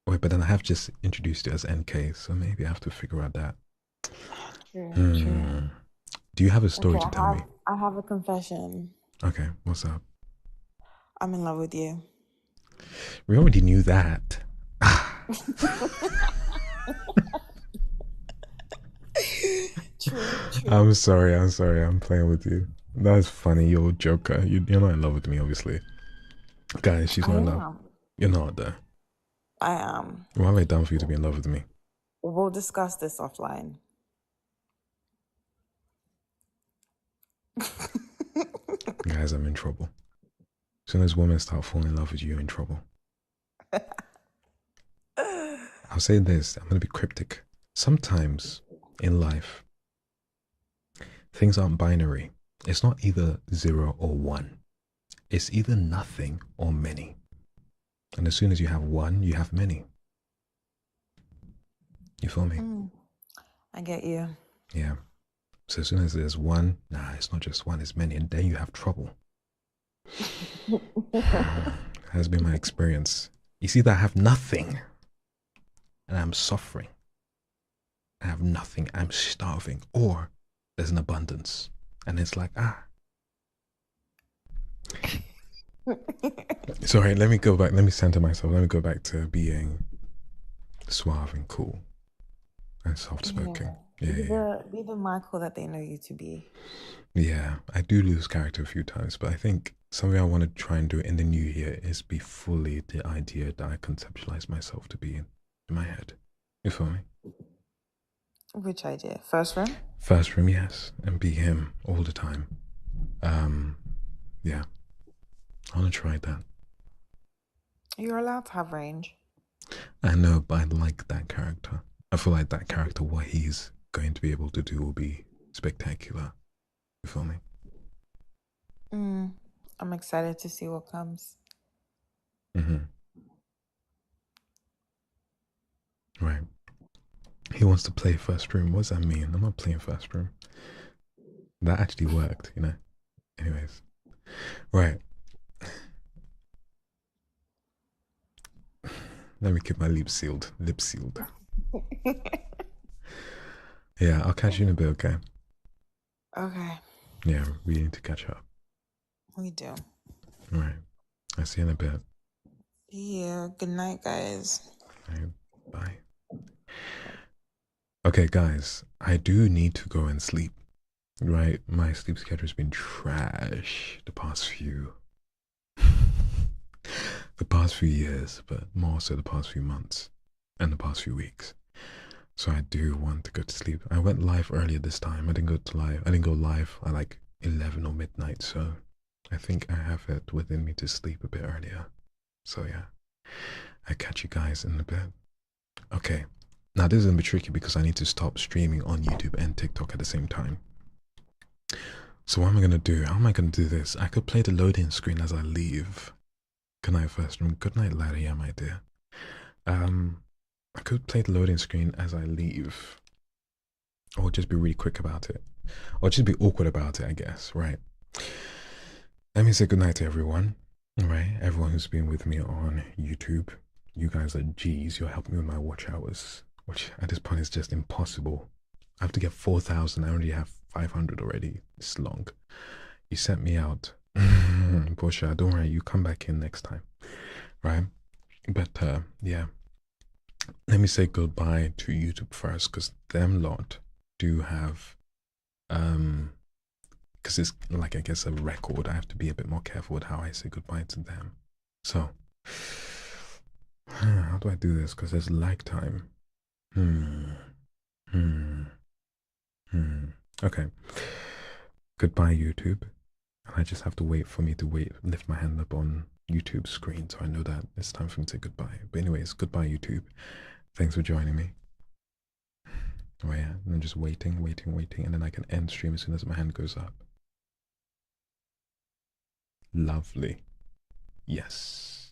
Wait, but then I have just introduced you as NK, so maybe I have to figure out that. True. Do you have a story to tell me? I have a confession. Okay, what's up? I'm in love with you. We already knew that. True. I'm sorry. I'm playing with you. That's funny. You're a joker. You're not in love with me, obviously. Guys, she's I not in love. am. You're not there. I am. What have I done for you to be in love with me? We'll discuss this offline. Guys, I'm in trouble. As soon as women start falling in love with you, you're in trouble. I'll say this, I'm going to be cryptic. Sometimes in life, things aren't binary. It's not either 0 or 1. It's either nothing or many. And as soon as you have one, you have many. You feel me? I get you. Yeah. So as soon as there's one, nah, it's not just one, it's many. And then you have trouble. Has been my experience. You see that I have nothing. And I'm suffering. I have nothing. I'm starving. Or there's an abundance. And it's like, Sorry, let me go back. Let me center myself. Let me go back to being suave and cool and soft spoken. Yeah. Be the Michael that they know you to be. Yeah, I do lose character a few times, but I think something I want to try and do in the new year is be fully the idea that I conceptualize myself to be in my head. You feel me? Which idea? First room? First room, yes, and be him all the time. Yeah, I want to try that. You're allowed to have range. I know, but I like that character. I feel like that character, what he's going to be able to do will be spectacular. You feel me? I'm excited to see what comes. Right. He wants to play first room. What does that mean? I'm not playing first room. That actually worked, you know? Anyways. Right. Let me keep my lips sealed. Lips sealed. Yeah, I'll catch you in a bit, okay? Okay. Yeah, we need to catch up. We do. All right. I'll see you in a bit. Yeah. Good night, guys. All right. Bye. Okay, guys, I do need to go and sleep. Right? My sleep schedule has been trash the past few years, but more so the past few months and the past few weeks. So I do want to go to sleep. I went live earlier this time. I didn't go live at like 11 or midnight, so I think I have it within me to sleep a bit earlier. So yeah, I catch you guys in a bit. Okay, now this is gonna be tricky because I need to stop streaming on YouTube and TikTok at the same time. So what am I gonna do? How am I gonna do this? I could play the loading screen as I leave. Good night, first room. Good night, Larry. Yeah, my dear. I could play the loading screen as I leave, or just be really quick about it, or just be awkward about it, I guess. Right. Let me say goodnight to everyone. Right, everyone who's been with me on YouTube. You guys are G's. You're helping me with my watch hours, which at this point is just impossible. I have to get 4,000. I already have 500 already. It's long. You sent me out. Portia, don't worry. You come back in next time. Right? But yeah. Let me say goodbye to YouTube first, because them lot do have because it's like, I guess, a record. I have to be a bit more careful with how I say goodbye to them. So how do I do this? Because there's lag time. Okay. Goodbye, YouTube. And I just have to wait for me to lift my hand up on YouTube's screen so I know that it's time for me to say goodbye. But anyways, goodbye, YouTube. Thanks for joining me. Oh yeah, and I'm just waiting, and then I can end stream as soon as my hand goes up. Lovely. Yes.